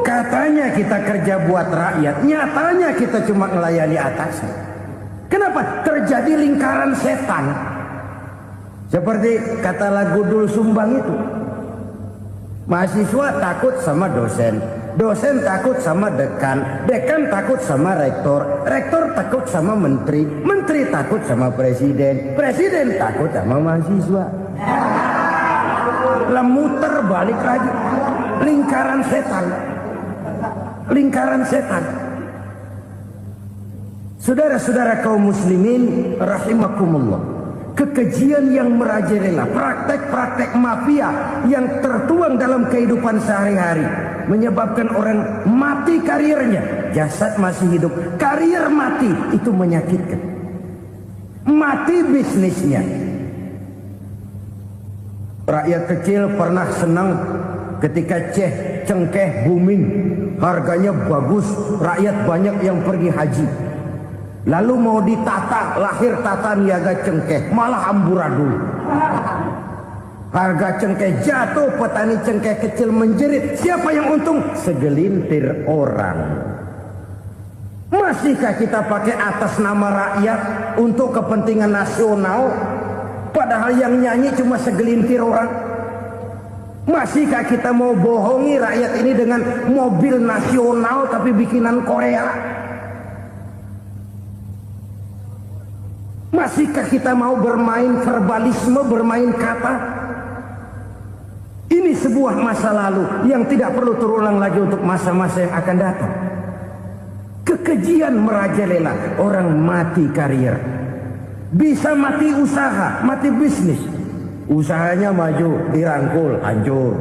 Katanya kita kerja buat rakyat, nyatanya kita cuma melayani atasnya. Kenapa? Terjadi lingkaran setan. Seperti kata lagu Dul Sumbang itu. Mahasiswa takut sama dosen, dosen takut sama dekan, dekan takut sama rektor, rektor takut sama menteri, menteri takut sama presiden, presiden takut sama mahasiswa. Lah muter balik lagi. Lingkaran setan. Lingkaran setan. Saudara-saudara kaum muslimin rahimakumullah. Kekejian yang merajalela, praktek-praktek mafia yang tertuang dalam kehidupan sehari-hari menyebabkan orang mati karirnya, jasad masih hidup, karir mati, itu menyakitkan. Mati bisnisnya. Rakyat kecil pernah senang ketika cengkeh booming, harganya bagus, rakyat banyak yang pergi haji. Lalu mau ditata, lahir tata niaga cengkeh, malah amburadul. Harga cengkeh jatuh, petani cengkeh kecil menjerit. Siapa yang untung? Segelintir orang. Masihkah kita pakai atas nama rakyat untuk kepentingan nasional? Padahal yang nyanyi cuma segelintir orang. Masihkah kita mau bohongi rakyat ini dengan mobil nasional tapi bikinan Korea? Masihkah kita mau bermain verbalisme, bermain kata? Ini sebuah masa lalu yang tidak perlu terulang lagi untuk masa-masa yang akan datang. Kekejian merajalela, orang mati karir. Bisa mati usaha, mati bisnis. Usahanya maju, dirangkul, hancur.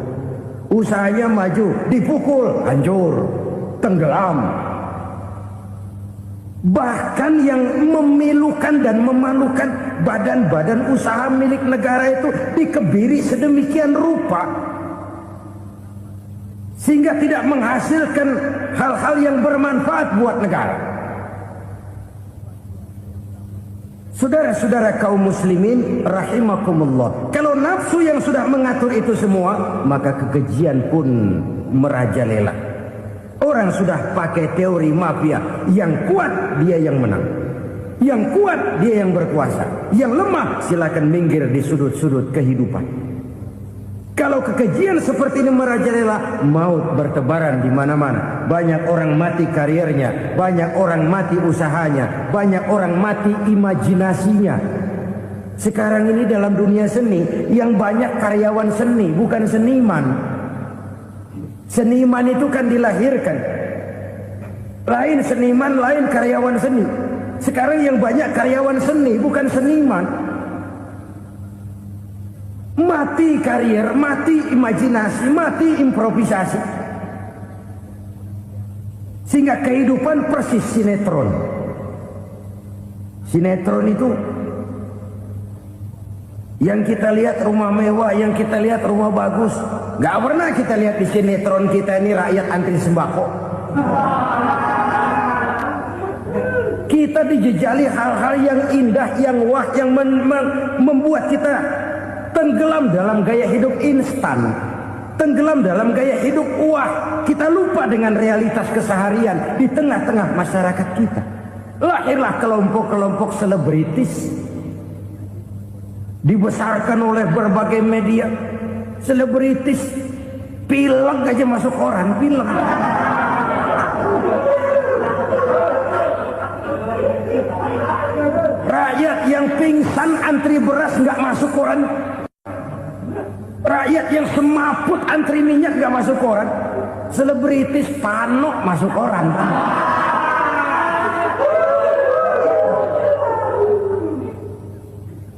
Usahanya maju, dipukul, hancur, tenggelam. Bahkan yang memilukan dan memalukan badan-badan usaha milik negara itu dikebiri sedemikian rupa sehingga tidak menghasilkan hal-hal yang bermanfaat buat negara. Saudara-saudara kaum muslimin rahimakumullah, kalau nafsu yang sudah mengatur itu semua, maka kekejian pun merajalela. Orang sudah pakai teori mafia, yang kuat dia yang menang, yang kuat dia yang berkuasa, yang lemah silakan minggir di sudut-sudut kehidupan. Kalau kekejian seperti ini merajalela, maut bertebaran di mana-mana. Banyak orang mati karirnya, banyak orang mati usahanya, banyak orang mati imajinasinya. Sekarang ini dalam dunia seni yang banyak karyawan seni, bukan seniman. Seniman itu kan dilahirkan. Lain seniman, lain karyawan seni. Sekarang yang banyak karyawan seni, bukan seniman. Mati karir, mati imajinasi, mati improvisasi. Sehingga kehidupan persis sinetron. Sinetron itu yang kita lihat rumah mewah, yang kita lihat rumah bagus. Gak pernah kita lihat di sinetron kita ini rakyat antri sembako. Kita dijejali hal-hal yang indah, yang wah, yang membuat kita tenggelam dalam gaya hidup instan, tenggelam dalam gaya hidup wah. Kita lupa dengan realitas keseharian di tengah-tengah masyarakat kita. Lahirlah kelompok-kelompok selebritis, dibesarkan oleh berbagai media. Selebritis pilek aja masuk koran, pilek. Rakyat yang pingsan antri beras nggak masuk koran. Rakyat yang semaput antri minyak nggak masuk koran. Selebritis panok masuk koran.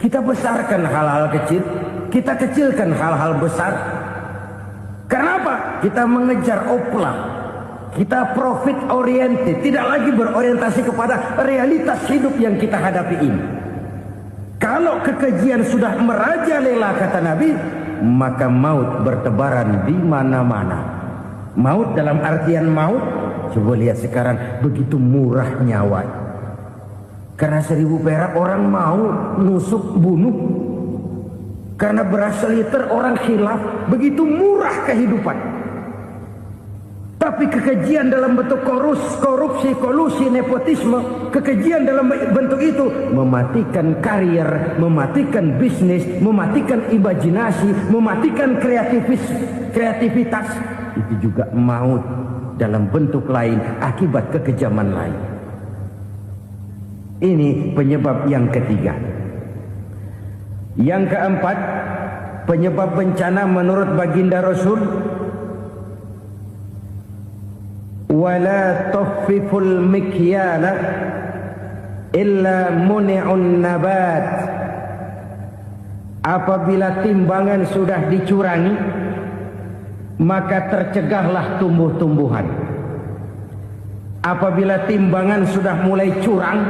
Kita besarkan hal-hal kecil, kita kecilkan hal-hal besar. Kenapa? Kita mengejar opla, kita profit oriented, tidak lagi berorientasi kepada realitas hidup yang kita hadapi ini. Kalau kekejian sudah merajalela kata Nabi, maka maut bertebaran di mana-mana. Maut dalam artian maut, coba lihat sekarang begitu murah nyawa. Karena 1000 perak orang mau nusuk bunuh. Karena beras seliter orang khilaf. Begitu murah kehidupan. Tapi kekejian dalam bentuk korupsi, kolusi, nepotisme, kekejian dalam bentuk itu mematikan karir, mematikan bisnis, mematikan imajinasi, mematikan kreativitas. Itu juga maut dalam bentuk lain akibat kekejaman lain. Ini penyebab yang ketiga. Yang keempat, penyebab bencana menurut baginda Rasul, wala tuffiful mikyala illa muni'un nabat. Apabila timbangan sudah dicurangi, maka tercegahlah tumbuh-tumbuhan. Apabila timbangan sudah mulai curang,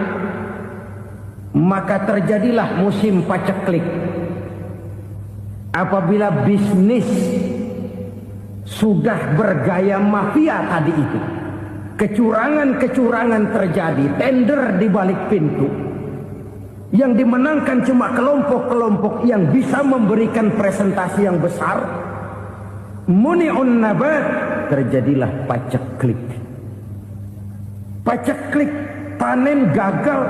maka terjadilah musim paceklik. Apabila bisnis sudah bergaya mafia tadi itu, kecurangan-kecurangan terjadi, tender di balik pintu, yang dimenangkan cuma kelompok-kelompok yang bisa memberikan presentasi yang besar, muni'un nabat, terjadilah paceklik. Paceklik, panen gagal,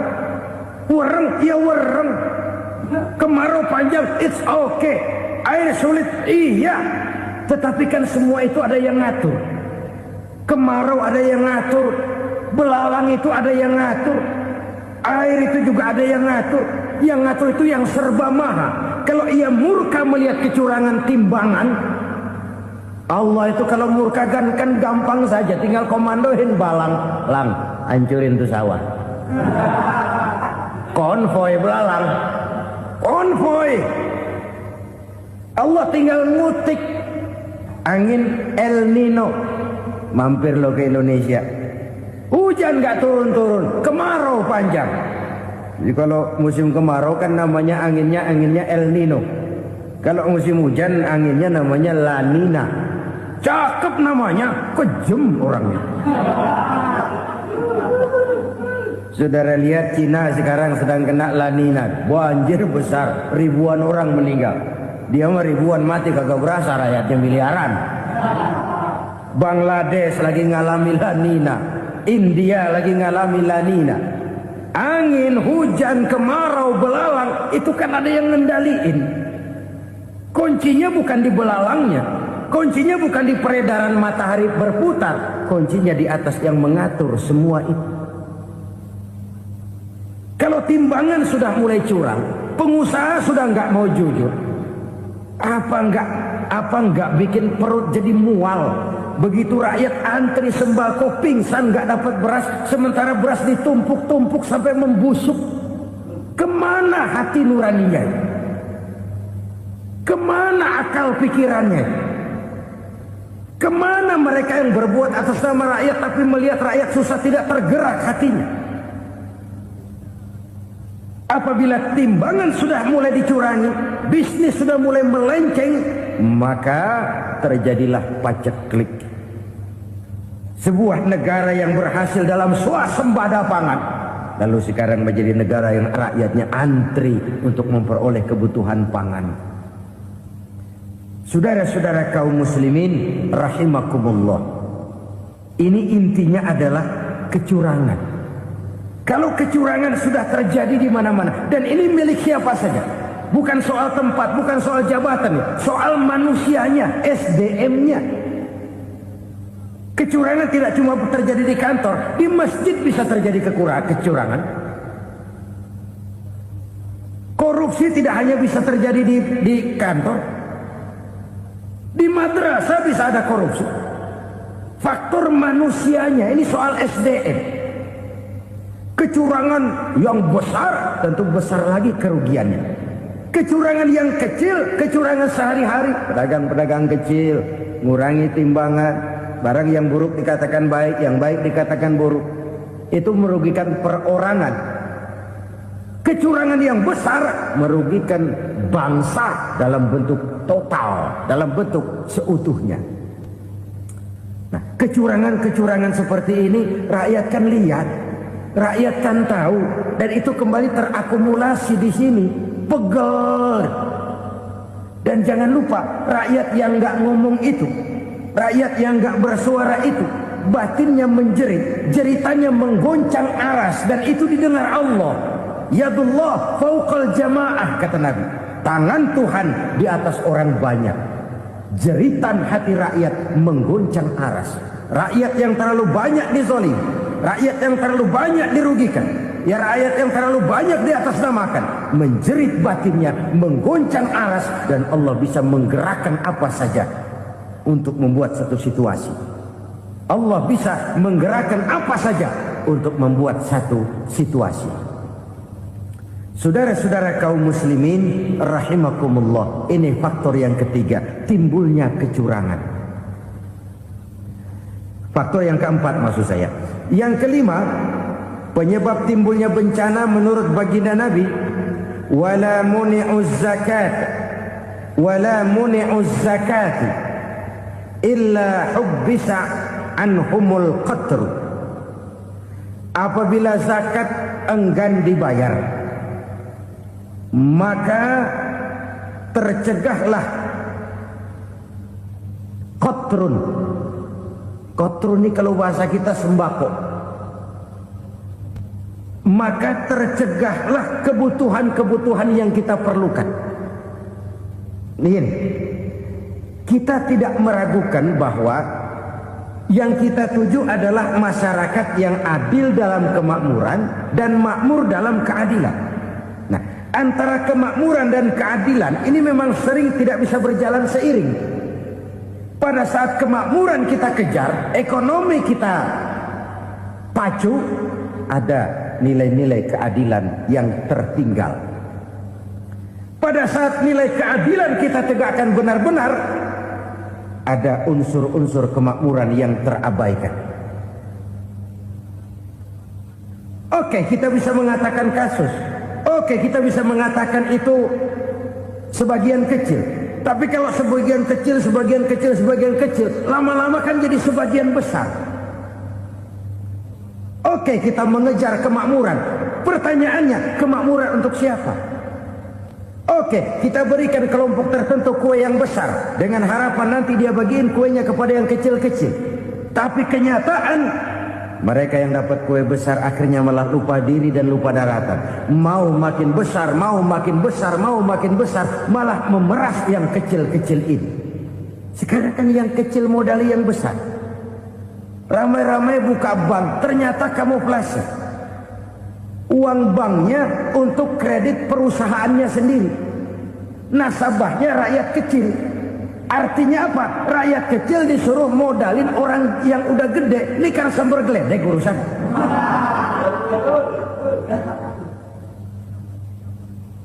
wereng ya wereng, kemarau panjang, it's okay, air sulit, iya, tetapi kan semua itu ada yang ngatur. Kemarau ada yang ngatur, belalang itu ada yang ngatur, air itu juga ada yang ngatur. Yang ngatur itu yang serba maha. Kalau ia murka melihat kecurangan timbangan, Allah itu kalau murka kan gampang saja, tinggal komandoin balang, lang, hancurin tuh sawah. Konvoy belalang, konvoy. Allah tinggal ngutik angin El Nino, mampir lo ke Indonesia. Hujan gak turun-turun, kemarau panjang. Jadi kalau musim kemarau kan namanya anginnya El Nino. Kalau musim hujan anginnya namanya La Nina. Cakep namanya, kejem orangnya. Saudara lihat Cina sekarang sedang kena La Nina, banjir besar, ribuan orang meninggal. Dia mah ribuan mati kagak berasa, rakyatnya miliaran. Bangladesh lagi ngalami La Nina, India lagi ngalami La Nina. Angin, hujan, kemarau, belalang itu kan ada yang ngendaliin. Kuncinya bukan di belalangnya, kuncinya bukan di peredaran matahari berputar, kuncinya di atas yang mengatur semua itu. Kalau timbangan sudah mulai curang, pengusaha sudah nggak mau jujur, apa nggak bikin perut jadi mual? Begitu rakyat antri sembako pingsan nggak dapat beras, sementara beras ditumpuk-tumpuk sampai membusuk. Kemana hati nuraninya? Kemana akal pikirannya? Kemana mereka yang berbuat atas nama rakyat tapi melihat rakyat susah tidak tergerak hatinya? Apabila timbangan sudah mulai dicurangi, bisnis sudah mulai melenceng, maka terjadilah paceklik. Sebuah negara yang berhasil dalam swasembada pangan, lalu sekarang menjadi negara yang rakyatnya antri untuk memperoleh kebutuhan pangan. Saudara-saudara kaum muslimin rahimakumullah, ini intinya adalah kecurangan. Kalau kecurangan sudah terjadi di mana-mana, dan ini milik siapa saja, bukan soal tempat, bukan soal jabatan, soal manusianya, SDM-nya. Kecurangan tidak cuma terjadi di kantor, di masjid bisa terjadi kecurangan. Korupsi tidak hanya bisa terjadi di kantor, di madrasah bisa ada korupsi. Faktor manusianya, ini soal SDM. Kecurangan yang besar, tentu besar lagi kerugiannya. Kecurangan yang kecil, kecurangan sehari-hari, pedagang-pedagang kecil ngurangi timbangan, barang yang buruk dikatakan baik, yang baik dikatakan buruk, itu merugikan perorangan. Kecurangan yang besar merugikan bangsa dalam bentuk total, dalam bentuk seutuhnya. Nah, kecurangan-kecurangan seperti ini rakyat kan lihat, rakyat kan tahu, dan itu kembali terakumulasi di sini, pegel. Dan jangan lupa, rakyat yang nggak ngomong itu, rakyat yang nggak bersuara itu, batinnya menjerit, jeritannya menggoncang aras, dan itu didengar Allah. Yadullah fauqal jamaah, kata Nabi. Tangan Tuhan di atas orang banyak. Jeritan hati rakyat menggoncang aras. Rakyat yang terlalu banyak dizolimi, rakyat yang terlalu banyak dirugikan, ya rakyat yang terlalu banyak di atas namakan, menjerit batinnya, menggoncang aras, dan Allah bisa menggerakkan apa saja untuk membuat satu situasi. Allah bisa menggerakkan apa saja untuk membuat satu situasi. Saudara-saudara kaum muslimin rahimakumullah, ini faktor yang ketiga, timbulnya kecurangan. Faktor yang keempat maksud saya. Yang kelima, penyebab timbulnya bencana menurut baginda Nabi, wala muni'uz zakat wala muni'uz zakat illa hubbisa anhumul qatr. Apabila zakat enggan dibayar, maka tercegahlah qatrun. Qatrun ini kalau bahasa kita sembako. Maka tercegahlah kebutuhan-kebutuhan yang kita perlukan. Nih, kita tidak meragukan bahwa yang kita tuju adalah masyarakat yang adil dalam kemakmuran dan makmur dalam keadilan. Nah, antara kemakmuran dan keadilan ini memang sering tidak bisa berjalan seiring. Pada saat kemakmuran kita kejar, ekonomi kita pacu, ada nilai-nilai keadilan yang tertinggal. Pada saat nilai keadilan kita tegakkan benar-benar, ada unsur-unsur kemakmuran yang terabaikan. Oke, kita bisa mengatakan kasus. Oke, kita bisa mengatakan itu sebagian kecil. Tapi kalau sebagian kecil, lama-lama kan jadi sebagian besar. Oke, kita mengejar kemakmuran. Pertanyaannya, kemakmuran untuk siapa? Oke, kita berikan kelompok tertentu kue yang besar dengan harapan nanti dia bagiin kuenya kepada yang kecil-kecil. Tapi kenyataan, mereka yang dapat kue besar akhirnya malah lupa diri dan lupa daratan. Mau makin besar, malah memeras yang kecil-kecil ini. Sekarang kan yang kecil modali yang besar. Ramai-ramai buka bank, ternyata kamuflase. Uang banknya untuk kredit perusahaannya sendiri. Nasabahnya rakyat kecil. Artinya apa? Rakyat kecil disuruh modalin orang yang udah gede. Ini kan sumber geledek urusan.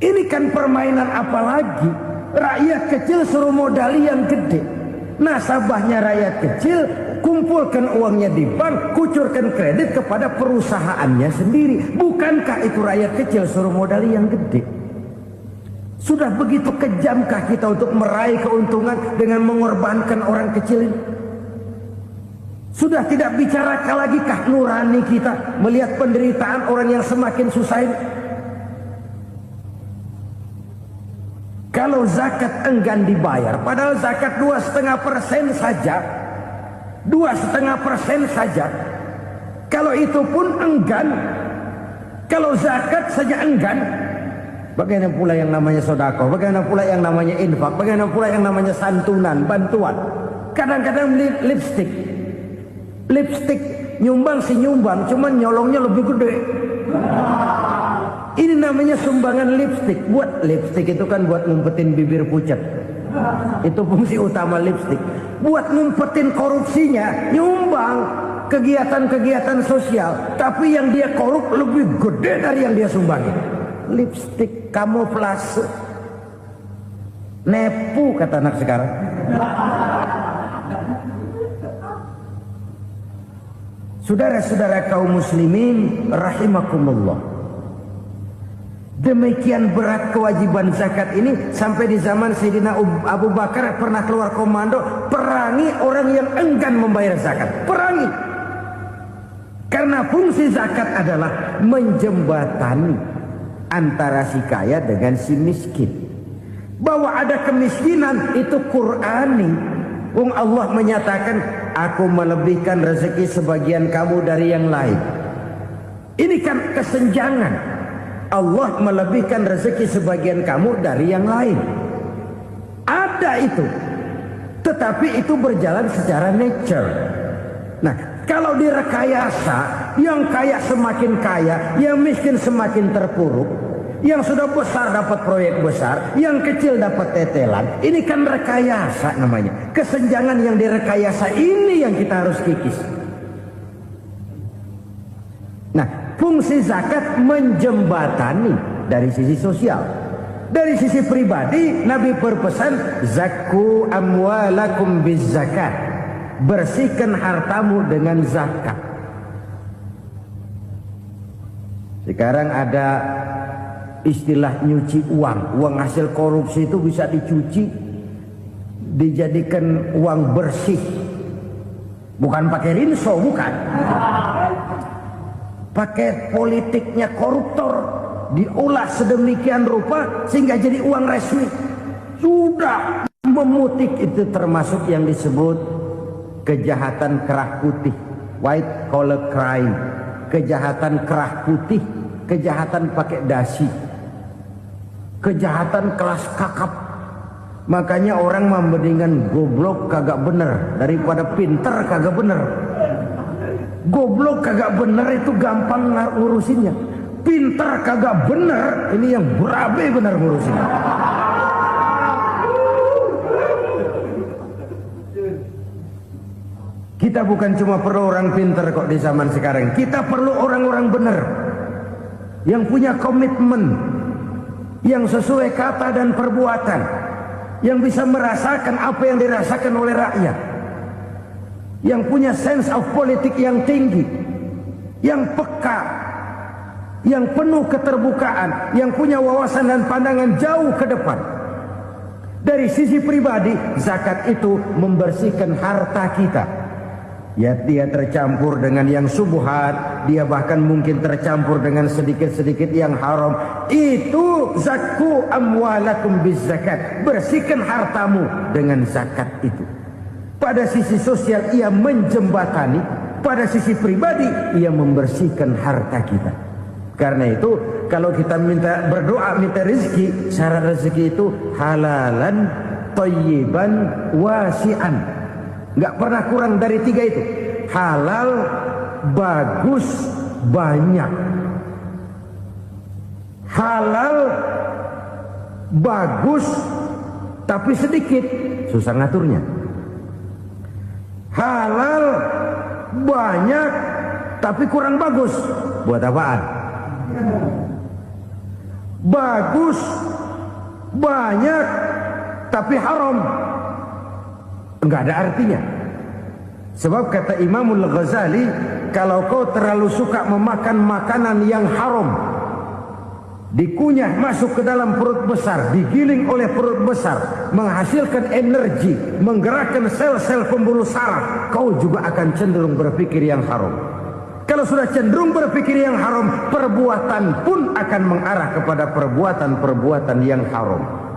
Ini kan permainan apa lagi? Rakyat kecil suruh modali yang gede. Nasabahnya rakyat kecil, kumpulkan uangnya di bank, kucurkan kredit kepada perusahaannya sendiri. Bukankah itu rakyat kecil suruh modali yang gede? Sudah begitu kejamkah kita untuk meraih keuntungan dengan mengorbankan orang kecil ini? Sudah tidak bicara lagi kah nurani kita melihat penderitaan orang yang semakin susah ini? Kalau zakat enggan dibayar, padahal zakat 2,5% saja, 2,5% saja. Kalau itu pun enggan, kalau zakat saja enggan, bagaimana pula yang namanya sedekah, bagaimana pula yang namanya infak, bagaimana pula yang namanya santunan, bantuan. Kadang-kadang lipstick nyumbang si nyumbang, cuman nyolongnya lebih gede. Ini namanya sumbangan lipstick. Buat lipstick itu kan buat ngumpetin bibir pucat. Itu fungsi utama lipstick. Buat ngumpetin korupsinya, nyumbang kegiatan-kegiatan sosial. Tapi yang dia korup lebih gede dari yang dia sumbangin. Lipstick kamuflase. Nepu kata anak sekarang. Saudara-saudara kaum muslimin rahimakumullah. Demikian berat kewajiban zakat ini sampai di zaman Sayyidina Abu Bakar pernah keluar komando perangi orang yang enggan membayar zakat. Perangi. Karena fungsi zakat adalah menjembatani antara si kaya dengan si miskin. Bahwa ada kemiskinan itu Qur'ani. Allah menyatakan, aku melebihkan rezeki sebagian kamu dari yang lain. Ini kan kesenjangan. Allah melebihkan rezeki sebagian kamu dari yang lain. Ada itu. Tetapi itu berjalan secara nature. Nah, kalau direkayasa, Yang kaya semakin kaya, yang miskin semakin terpuruk. Yang sudah besar dapat proyek besar, yang kecil dapat tetelan. Ini kan rekayasa namanya. Kesenjangan yang direkayasa ini yang kita harus kikis. Nah, fungsi zakat menjembatani dari sisi sosial. Dari sisi pribadi, Nabi berpesan, zakku amwalakum biz zakat. Bersihkan hartamu dengan zakat. Sekarang ada istilah nyuci uang. Uang hasil korupsi itu bisa dicuci, dijadikan uang bersih. Bukan pakai rinso, bukan. Pakai politiknya koruptor, diolah sedemikian rupa sehingga jadi uang resmi. Sudah memutik, itu termasuk yang disebut kejahatan kerah putih, white collar crime. Kejahatan kerah putih, kejahatan pakai dasi, kejahatan kelas kakap. Makanya orang mendingan goblok kagak bener daripada pinter kagak bener. Goblok kagak bener itu gampang ngurusinnya. Pinter kagak bener, ini yang berabe bener ngurusinnya. Kita bukan cuma perlu orang pinter kok di zaman sekarang. Kita perlu orang-orang benar, yang punya komitmen, yang sesuai kata dan perbuatan, yang bisa merasakan apa yang dirasakan oleh rakyat, yang punya sense of politik yang tinggi, yang peka, yang penuh keterbukaan, yang punya wawasan dan pandangan jauh ke depan. Dari sisi pribadi, zakat itu membersihkan harta kita. Ya, dia tercampur dengan yang subuhat, dia bahkan mungkin tercampur dengan sedikit-sedikit yang haram. Itu zakku amwalakum biz zakat. Bersihkan hartamu dengan zakat itu. Pada sisi sosial ia menjembatani, pada sisi pribadi ia membersihkan harta kita. Karena itu kalau kita berdoa minta rezeki, syarat rezeki itu halalan thayyiban wasi'an. Nggak pernah kurang dari 3 itu. Halal, bagus, banyak. Halal, bagus, tapi sedikit, susah ngaturnya. Halal, banyak, tapi kurang bagus. Buat apaan? Bagus, banyak, tapi haram. Enggak ada artinya. Sebab kata Imamul Ghazali, kalau kau terlalu suka memakan makanan yang haram, dikunyah masuk ke dalam perut besar, digiling oleh perut besar, menghasilkan energi, menggerakkan sel-sel pembuluh saraf, kau juga akan cenderung berpikir yang haram. Kalau sudah cenderung berpikir yang haram, perbuatan pun akan mengarah kepada perbuatan-perbuatan yang haram.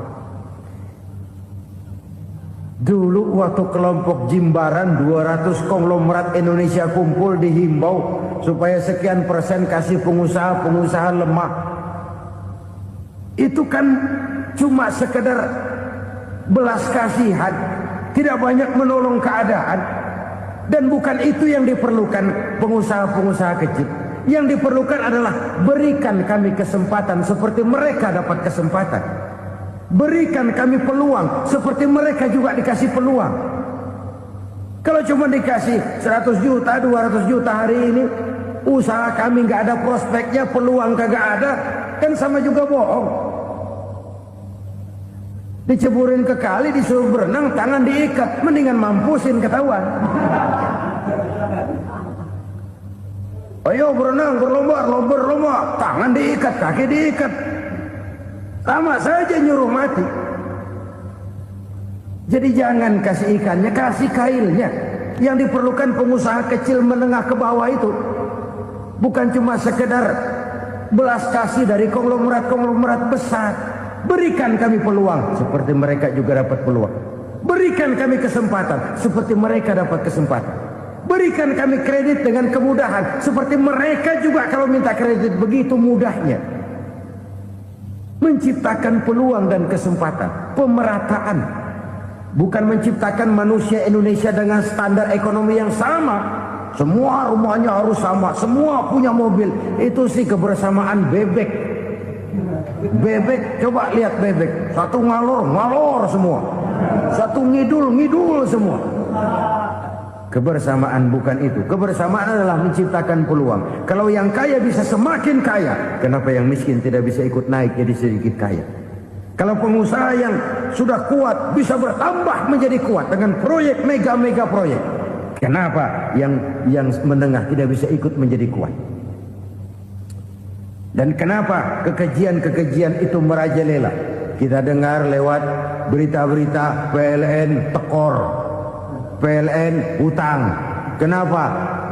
Dulu waktu kelompok Jimbaran 200 konglomerat Indonesia kumpul, dihimbau supaya sekian persen kasih pengusaha-pengusaha lemah. Itu kan cuma sekedar belas kasihan, tidak banyak menolong keadaan. Dan bukan itu yang diperlukan pengusaha-pengusaha kecil. Yang diperlukan adalah berikan kami kesempatan seperti mereka dapat kesempatan. Berikan kami peluang seperti mereka juga dikasih peluang. Kalau cuma dikasih 100 juta, 200 juta hari ini, usaha kami nggak ada prospeknya, peluang kagak ada, kan sama juga bohong. Diceburin ke kali, disuruh berenang, tangan diikat, mendingan mampusin ketahuan. Ayo berenang, berlomba, tangan diikat, kaki diikat. Sama saja nyuruh mati. Jadi jangan kasih ikannya, kasih kailnya. Yang diperlukan pengusaha kecil menengah ke bawah itu bukan cuma sekedar belas kasih dari konglomerat-konglomerat besar. Berikan kami peluang seperti mereka juga dapat peluang. Berikan kami kesempatan seperti mereka dapat kesempatan. Berikan kami kredit dengan kemudahan seperti mereka juga kalau minta kredit begitu mudahnya. Menciptakan peluang dan kesempatan, pemerataan. Bukan menciptakan manusia Indonesia dengan standar ekonomi yang sama, semua rumahnya harus sama, semua punya mobil. Itu sih kebersamaan bebek. Bebek, coba lihat bebek, satu ngalor semua, satu ngidul semua. Kebersamaan bukan itu. Kebersamaan adalah menciptakan peluang. Kalau yang kaya bisa semakin kaya, kenapa yang miskin tidak bisa ikut naik jadi sedikit kaya? Kalau pengusaha yang sudah kuat bisa bertambah menjadi kuat dengan proyek mega proyek, kenapa yang menengah tidak bisa ikut menjadi kuat? Dan kenapa kekejian itu merajalela? Kita dengar lewat berita-berita PLN tekor, PLN hutang. Kenapa?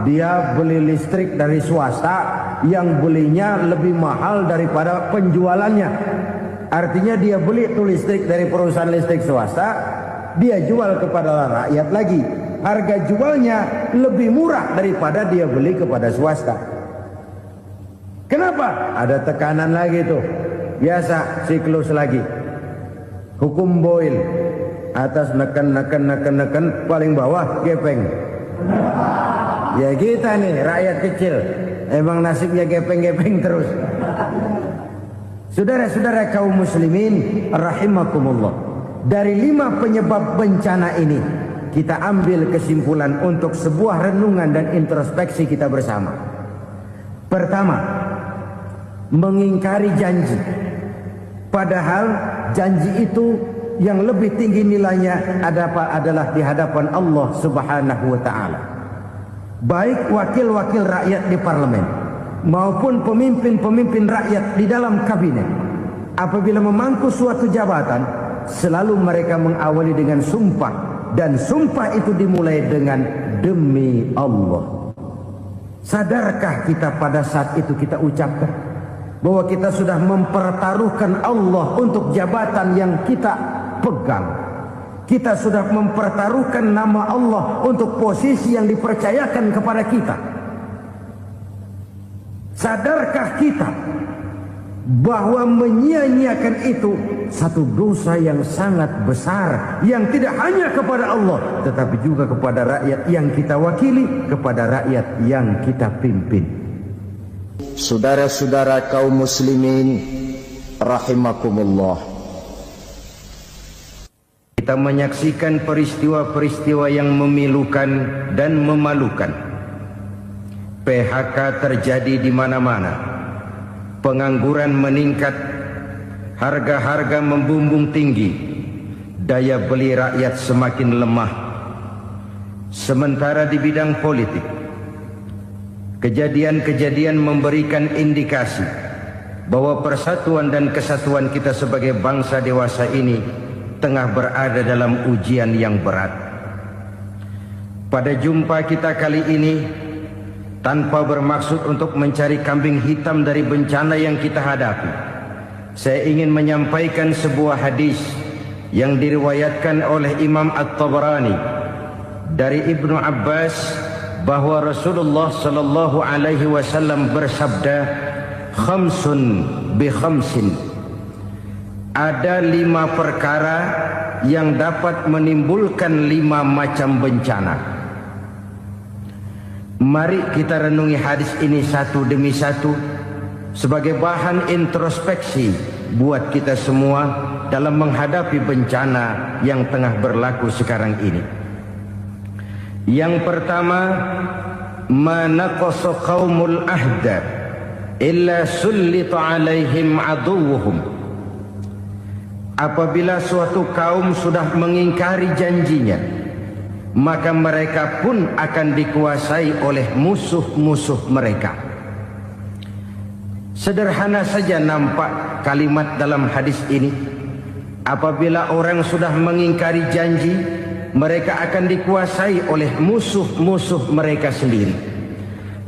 Dia beli listrik dari swasta yang belinya lebih mahal daripada penjualannya. Artinya dia beli itu listrik dari perusahaan listrik swasta, dia jual kepada rakyat lagi. Harga jualnya lebih murah daripada dia beli kepada swasta. Kenapa? Ada tekanan lagi tuh. Biasa siklus lagi. Hukum Boyle. Atas neken, paling bawah gepeng. Ya kita nih rakyat kecil, emang nasibnya gepeng terus. Saudara-saudara kaum muslimin rahimakumullah, dari 5 penyebab bencana ini kita ambil kesimpulan untuk sebuah renungan dan introspeksi kita bersama. Pertama, mengingkari janji, padahal janji itu yang lebih tinggi nilainya adalah di hadapan Allah Subhanahu wa taala. Baik wakil-wakil rakyat di parlemen maupun pemimpin-pemimpin rakyat di dalam kabinet, apabila memangku suatu jabatan, selalu mereka mengawali dengan sumpah, dan sumpah itu dimulai dengan demi Allah. Sadarkah kita pada saat itu kita ucapkan bahwa kita sudah mempertaruhkan Allah untuk jabatan yang kita pegang? Kita sudah mempertaruhkan nama Allah untuk posisi yang dipercayakan kepada kita. Sadarkah kita bahwa menyia-nyiakan itu satu dosa yang sangat besar, yang tidak hanya kepada Allah tetapi juga kepada rakyat yang kita wakili, kepada rakyat yang kita pimpin. Saudara-saudara kaum muslimin rahimakumullah, kita menyaksikan peristiwa-peristiwa yang memilukan dan memalukan. PHK terjadi di mana-mana, pengangguran meningkat, harga-harga membumbung tinggi, daya beli rakyat semakin lemah. Sementara di bidang politik, kejadian-kejadian memberikan indikasi bahwa persatuan dan kesatuan kita sebagai bangsa dewasa ini tengah berada dalam ujian yang berat. Pada jumpa kita kali ini, tanpa bermaksud untuk mencari kambing hitam dari bencana yang kita hadapi, saya ingin menyampaikan sebuah hadis yang diriwayatkan oleh Imam At-Tabarani dari Ibnu Abbas, bahwa Rasulullah sallallahu alaihi wasallam bersabda, khamsun bi khamsin, ada 5 perkara yang dapat menimbulkan 5 macam bencana. Mari kita renungi hadis ini satu demi satu sebagai bahan introspeksi buat kita semua dalam menghadapi bencana yang tengah berlaku sekarang ini. Yang pertama, manaqasa qaumul ahda illa sullita alaihim aduwwuhum. Apabila suatu kaum sudah mengingkari janjinya, maka mereka pun akan dikuasai oleh musuh-musuh mereka. Sederhana saja nampak kalimat dalam hadis ini. Apabila orang sudah mengingkari janji, mereka akan dikuasai oleh musuh-musuh mereka sendiri.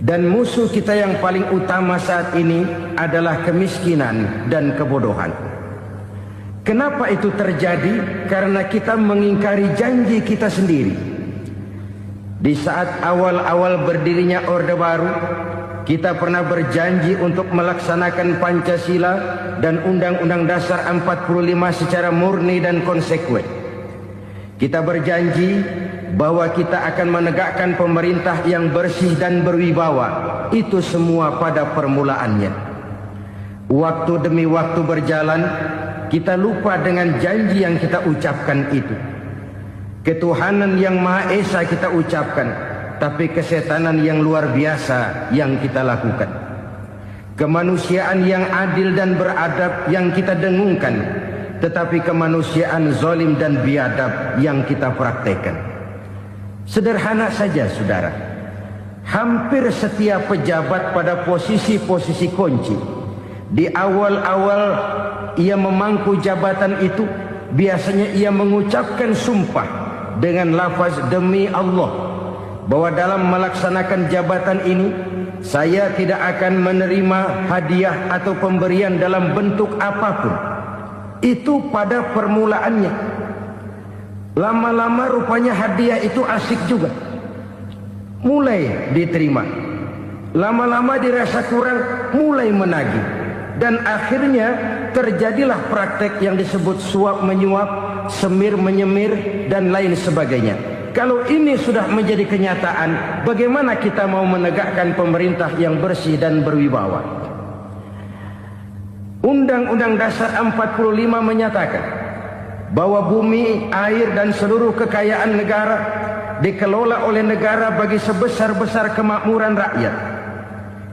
Dan musuh kita yang paling utama saat ini adalah kemiskinan dan kebodohan. Kenapa itu terjadi? Karena kita mengingkari janji kita sendiri. Di saat awal-awal berdirinya Orde Baru, kita pernah berjanji untuk melaksanakan Pancasila dan Undang-Undang Dasar 45 secara murni dan konsekuen. Kita berjanji bahwa kita akan menegakkan pemerintah yang bersih dan berwibawa. Itu semua pada permulaannya. Waktu demi waktu berjalan, kita lupa dengan janji yang kita ucapkan itu. Ketuhanan yang Maha Esa kita ucapkan, tapi kesetanan yang luar biasa yang kita lakukan. Kemanusiaan yang adil dan beradab yang kita dengungkan, tetapi kemanusiaan zalim dan biadab yang kita praktekkan. Sederhana saja saudara, hampir setiap pejabat pada posisi-posisi kunci, di awal-awal ia memangku jabatan itu, biasanya ia mengucapkan sumpah dengan lafaz demi Allah, bahwa dalam melaksanakan jabatan ini saya tidak akan menerima hadiah atau pemberian dalam bentuk apapun. Itu pada permulaannya. Lama-lama rupanya hadiah itu asik juga, mulai diterima. Lama-lama dirasa kurang, mulai menagih. Dan akhirnya terjadilah praktek yang disebut suap menyuap, semir menyemir, dan lain sebagainya. Kalau ini sudah menjadi kenyataan, bagaimana kita mau menegakkan pemerintah yang bersih dan berwibawa? Undang-Undang Dasar 45 menyatakan bahwa bumi, air, dan seluruh kekayaan negara dikelola oleh negara bagi sebesar-besar kemakmuran rakyat.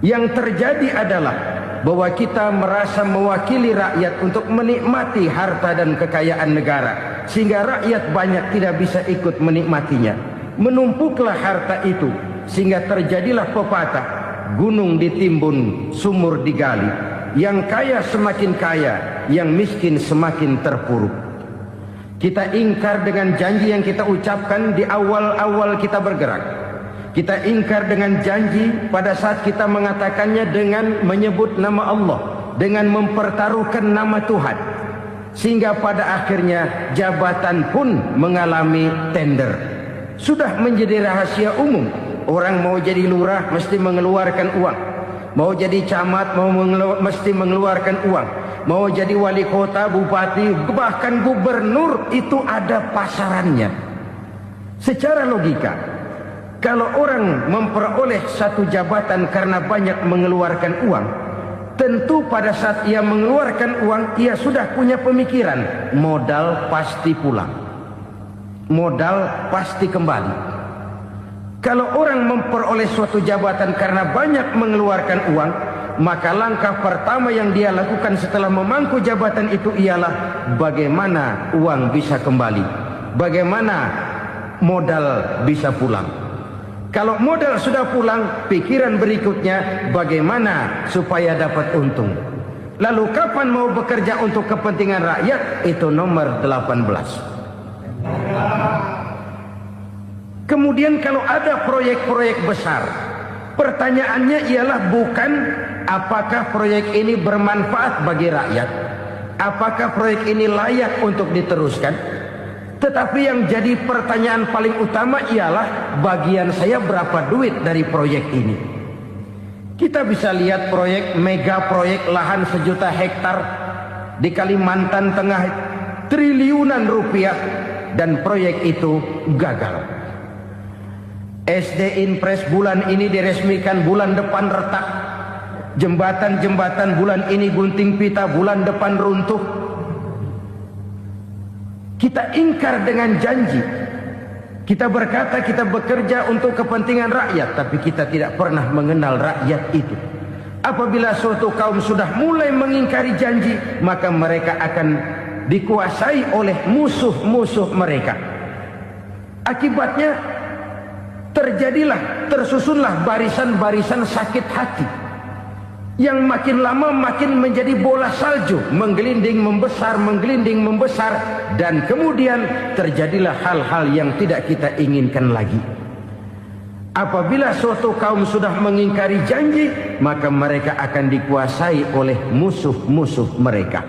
Yang terjadi adalah bahwa kita merasa mewakili rakyat untuk menikmati harta dan kekayaan negara, sehingga rakyat banyak tidak bisa ikut menikmatinya. Menumpuklah harta itu sehingga terjadilah pepatah, gunung ditimbun, sumur digali. Yang kaya semakin kaya, yang miskin semakin terpuruk. Kita ingkar dengan janji yang kita ucapkan di awal-awal kita bergerak. Kita ingkar dengan janji pada saat kita mengatakannya dengan menyebut nama Allah, dengan mempertaruhkan nama Tuhan. Sehingga pada akhirnya jabatan pun mengalami tender. Sudah menjadi rahasia umum. Orang mau jadi lurah mesti mengeluarkan uang. Mau jadi camat mesti mengeluarkan uang. Mau jadi wali kota, bupati, bahkan gubernur, itu ada pasarannya. Secara logika, kalau orang memperoleh satu jabatan karena banyak mengeluarkan uang, tentu pada saat ia mengeluarkan uang, ia sudah punya pemikiran, modal pasti pulang, modal pasti kembali. Kalau orang memperoleh suatu jabatan karena banyak mengeluarkan uang, maka langkah pertama yang dia lakukan setelah memangku jabatan itu ialah bagaimana uang bisa kembali, bagaimana modal bisa pulang. Kalau modal sudah pulang, pikiran berikutnya bagaimana supaya dapat untung. Lalu kapan mau bekerja untuk kepentingan rakyat? Itu nomor 18. Kemudian kalau ada proyek-proyek besar, pertanyaannya ialah bukan apakah proyek ini bermanfaat bagi rakyat, apakah proyek ini layak untuk diteruskan, tetapi yang jadi pertanyaan paling utama ialah bagian saya berapa duit dari proyek ini. Kita bisa lihat proyek, mega proyek lahan 1 juta hektar di Kalimantan Tengah, triliunan rupiah, dan proyek itu gagal. SD Impres bulan ini diresmikan, bulan depan retak. Jembatan-jembatan bulan ini gunting pita, bulan depan runtuh. Kita ingkar dengan janji. Kita berkata kita bekerja untuk kepentingan rakyat, tapi kita tidak pernah mengenal rakyat itu. Apabila suatu kaum sudah mulai mengingkari janji, maka mereka akan dikuasai oleh musuh-musuh mereka. Akibatnya tersusunlah barisan-barisan sakit hati yang makin lama makin menjadi bola salju, menggelinding membesar, dan kemudian terjadilah hal-hal yang tidak kita inginkan lagi. Apabila suatu kaum sudah mengingkari janji, maka mereka akan dikuasai oleh musuh-musuh mereka.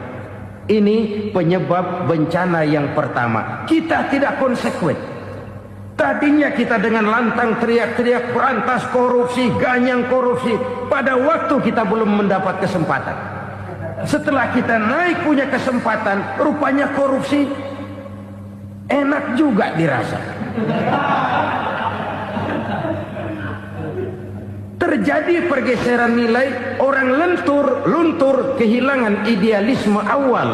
Ini penyebab bencana yang pertama. Kita tidak konsekuen. Tadinya kita dengan lantang teriak-teriak berantas korupsi, ganyang korupsi. Pada waktu kita belum mendapat kesempatan. Setelah kita naik punya kesempatan, rupanya korupsi enak juga dirasa. Terjadi pergeseran nilai, orang luntur, kehilangan idealisme awal.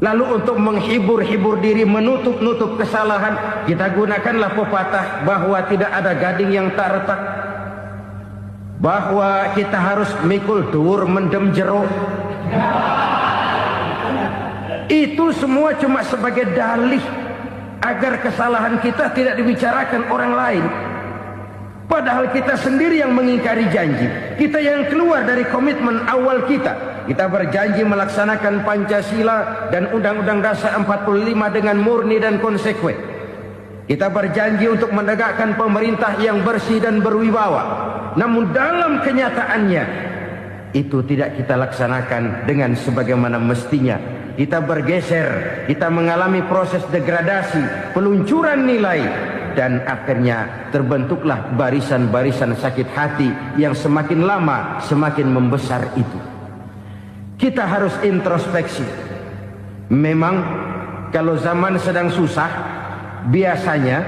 Lalu untuk menghibur-hibur diri, menutup-nutup kesalahan, kita gunakanlah pepatah bahwa tidak ada gading yang tak retak, bahwa kita harus mikul dur mendem jero. Itu semua cuma sebagai dalih agar kesalahan kita tidak dibicarakan orang lain. Padahal kita sendiri yang mengingkari janji. Kita yang keluar dari komitmen awal kita. Kita berjanji melaksanakan Pancasila dan Undang-Undang Dasar 45 dengan murni dan konsekuen. Kita berjanji untuk menegakkan pemerintah yang bersih dan berwibawa. Namun dalam kenyataannya itu tidak kita laksanakan dengan sebagaimana mestinya. Kita bergeser, kita mengalami proses degradasi, peluncuran nilai, dan akhirnya terbentuklah barisan-barisan sakit hati yang semakin lama semakin membesar itu. Kita harus introspeksi. Memang kalau zaman sedang susah, biasanya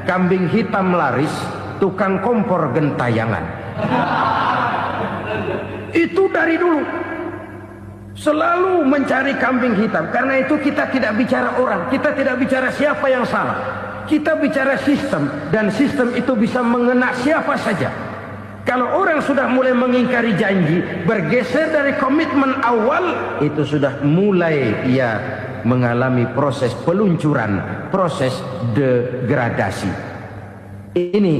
kambing hitam laris, tukang kompor gentayangan. Itu dari dulu selalu mencari kambing hitam. Karena itu kita tidak bicara orang, kita tidak bicara siapa yang salah, kita bicara sistem. Dan sistem itu bisa mengena siapa saja. Kalau orang sudah mulai mengingkari janji, bergeser dari komitmen awal, itu sudah mulai ia mengalami proses peluncuran, proses degradasi. Ini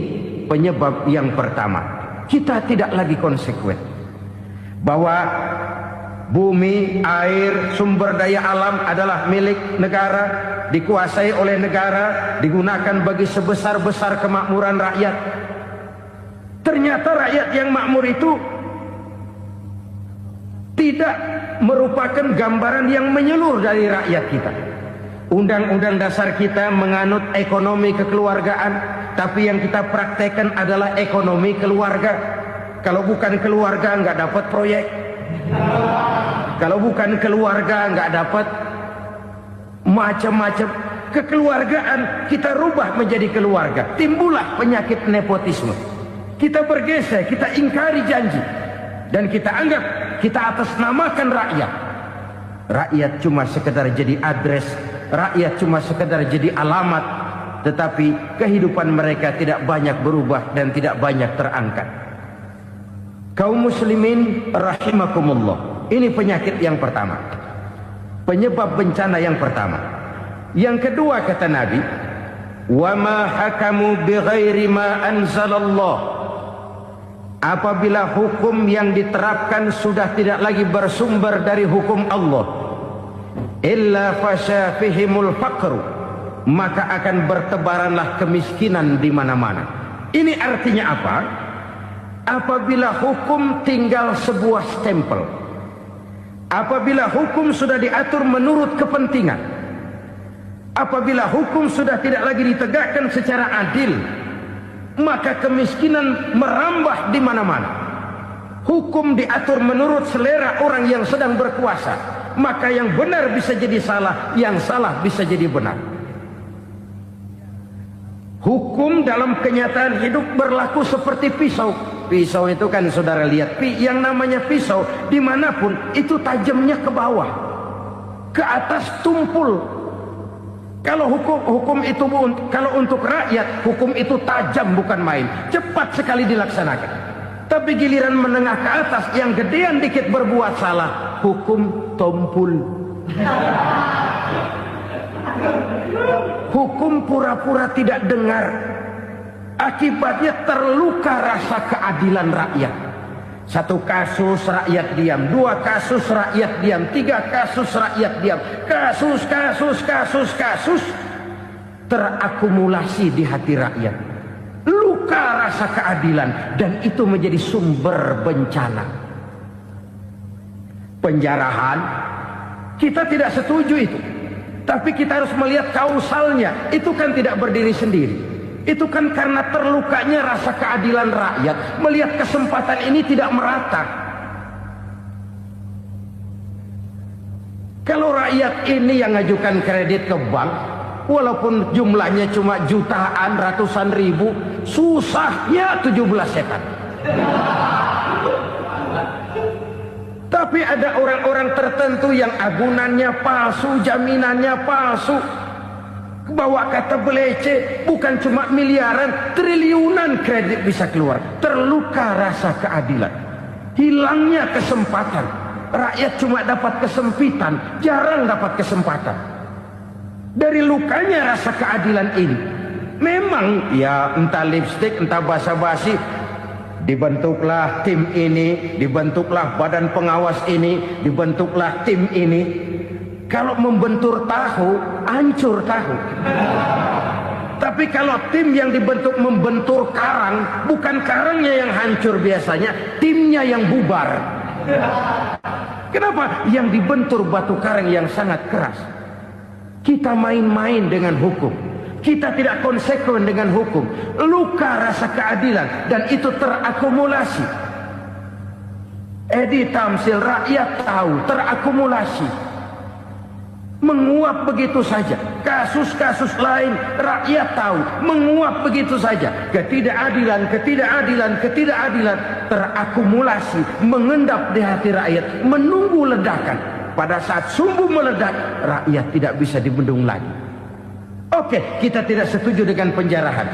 penyebab yang pertama. Kita tidak lagi konsekuen bahwa bumi, air, sumber daya alam adalah milik negara, dikuasai oleh negara, digunakan bagi sebesar-besar kemakmuran rakyat. Ternyata rakyat yang makmur itu tidak merupakan gambaran yang menyeluruh dari rakyat kita. Undang-undang dasar kita menganut ekonomi kekeluargaan, tapi yang kita praktekkan adalah ekonomi keluarga. Kalau bukan keluarga nggak dapat proyek. Kalau bukan keluarga nggak dapat macam-macam. Kekeluargaan kita rubah menjadi keluarga. Timbullah penyakit nepotisme. Kita bergeser, kita ingkari janji, dan kita anggap kita atasnamakan rakyat. Rakyat cuma sekedar jadi address, rakyat cuma sekedar jadi alamat, tetapi kehidupan mereka tidak banyak berubah dan tidak banyak terangkat. Kaum muslimin rahimakumullah, ini penyakit yang pertama, penyebab bencana yang pertama. Yang kedua kata Nabi, wa ma hakamu bighairi ma anzalallah. Apabila hukum yang diterapkan sudah tidak lagi bersumber dari hukum Allah, illa fasya fihimul faqru, maka akan bertebaranlah kemiskinan di mana-mana. Ini artinya apa? Apabila hukum tinggal sebuah stempel, apabila hukum sudah diatur menurut kepentingan, apabila hukum sudah tidak lagi ditegakkan secara adil, maka kemiskinan merambah di mana-mana. Hukum diatur menurut selera orang yang sedang berkuasa, maka yang benar bisa jadi salah, yang salah bisa jadi benar. Hukum dalam kenyataan hidup berlaku seperti pisau. Pisau itu kan saudara lihat, yang namanya pisau dimanapun itu tajamnya ke bawah, ke atas tumpul. Kalau hukum itu, kalau untuk rakyat, hukum itu tajam bukan main, cepat sekali dilaksanakan. Tapi giliran menengah ke atas, yang gedean dikit berbuat salah, hukum tumpul. Hukum pura-pura tidak dengar. Akibatnya terluka rasa keadilan rakyat. Satu kasus rakyat diam, dua kasus rakyat diam, tiga kasus rakyat diam. Kasus terakumulasi di hati rakyat. Luka rasa keadilan, dan itu menjadi sumber bencana. Penjarahan, kita tidak setuju itu. Tapi kita harus melihat kausalnya. Itu kan tidak berdiri sendiri. Itu kan karena terlukanya rasa keadilan rakyat, melihat kesempatan ini tidak merata. Kalau rakyat ini yang ngajukan kredit ke bank, Walaupun jumlahnya cuma jutaan, ratusan ribu, susahnya 17 setan. Tapi ada orang-orang tertentu yang agunannya palsu, jaminannya palsu. Bawa kata belece, bukan cuma miliaran, triliunan kredit bisa keluar. Terluka rasa keadilan, hilangnya kesempatan. Rakyat cuma dapat kesempitan, jarang dapat kesempatan. Dari lukanya rasa keadilan ini, memang ya entah lipstik, entah basa-basi, dibentuklah tim ini, dibentuklah badan pengawas ini, dibentuklah tim ini. Kalau membentur tahu, hancur tahu. Tapi kalau tim yang dibentuk membentur karang, bukan karangnya yang hancur biasanya, timnya yang bubar. Kenapa? Yang dibentur batu karang yang sangat keras. Kita main-main dengan hukum. Kita tidak konsekuen dengan hukum. Luka rasa keadilan dan itu terakumulasi. Edi Tamsil, rakyat tahu, terakumulasi. Menguap begitu saja. Kasus-kasus lain rakyat tahu, menguap begitu saja. Ketidakadilan, ketidakadilan, ketidakadilan terakumulasi, mengendap di hati rakyat, menunggu ledakan. Pada saat sumbu meledak, rakyat tidak bisa dibendung lagi. Oke, kita tidak setuju dengan penjarahan.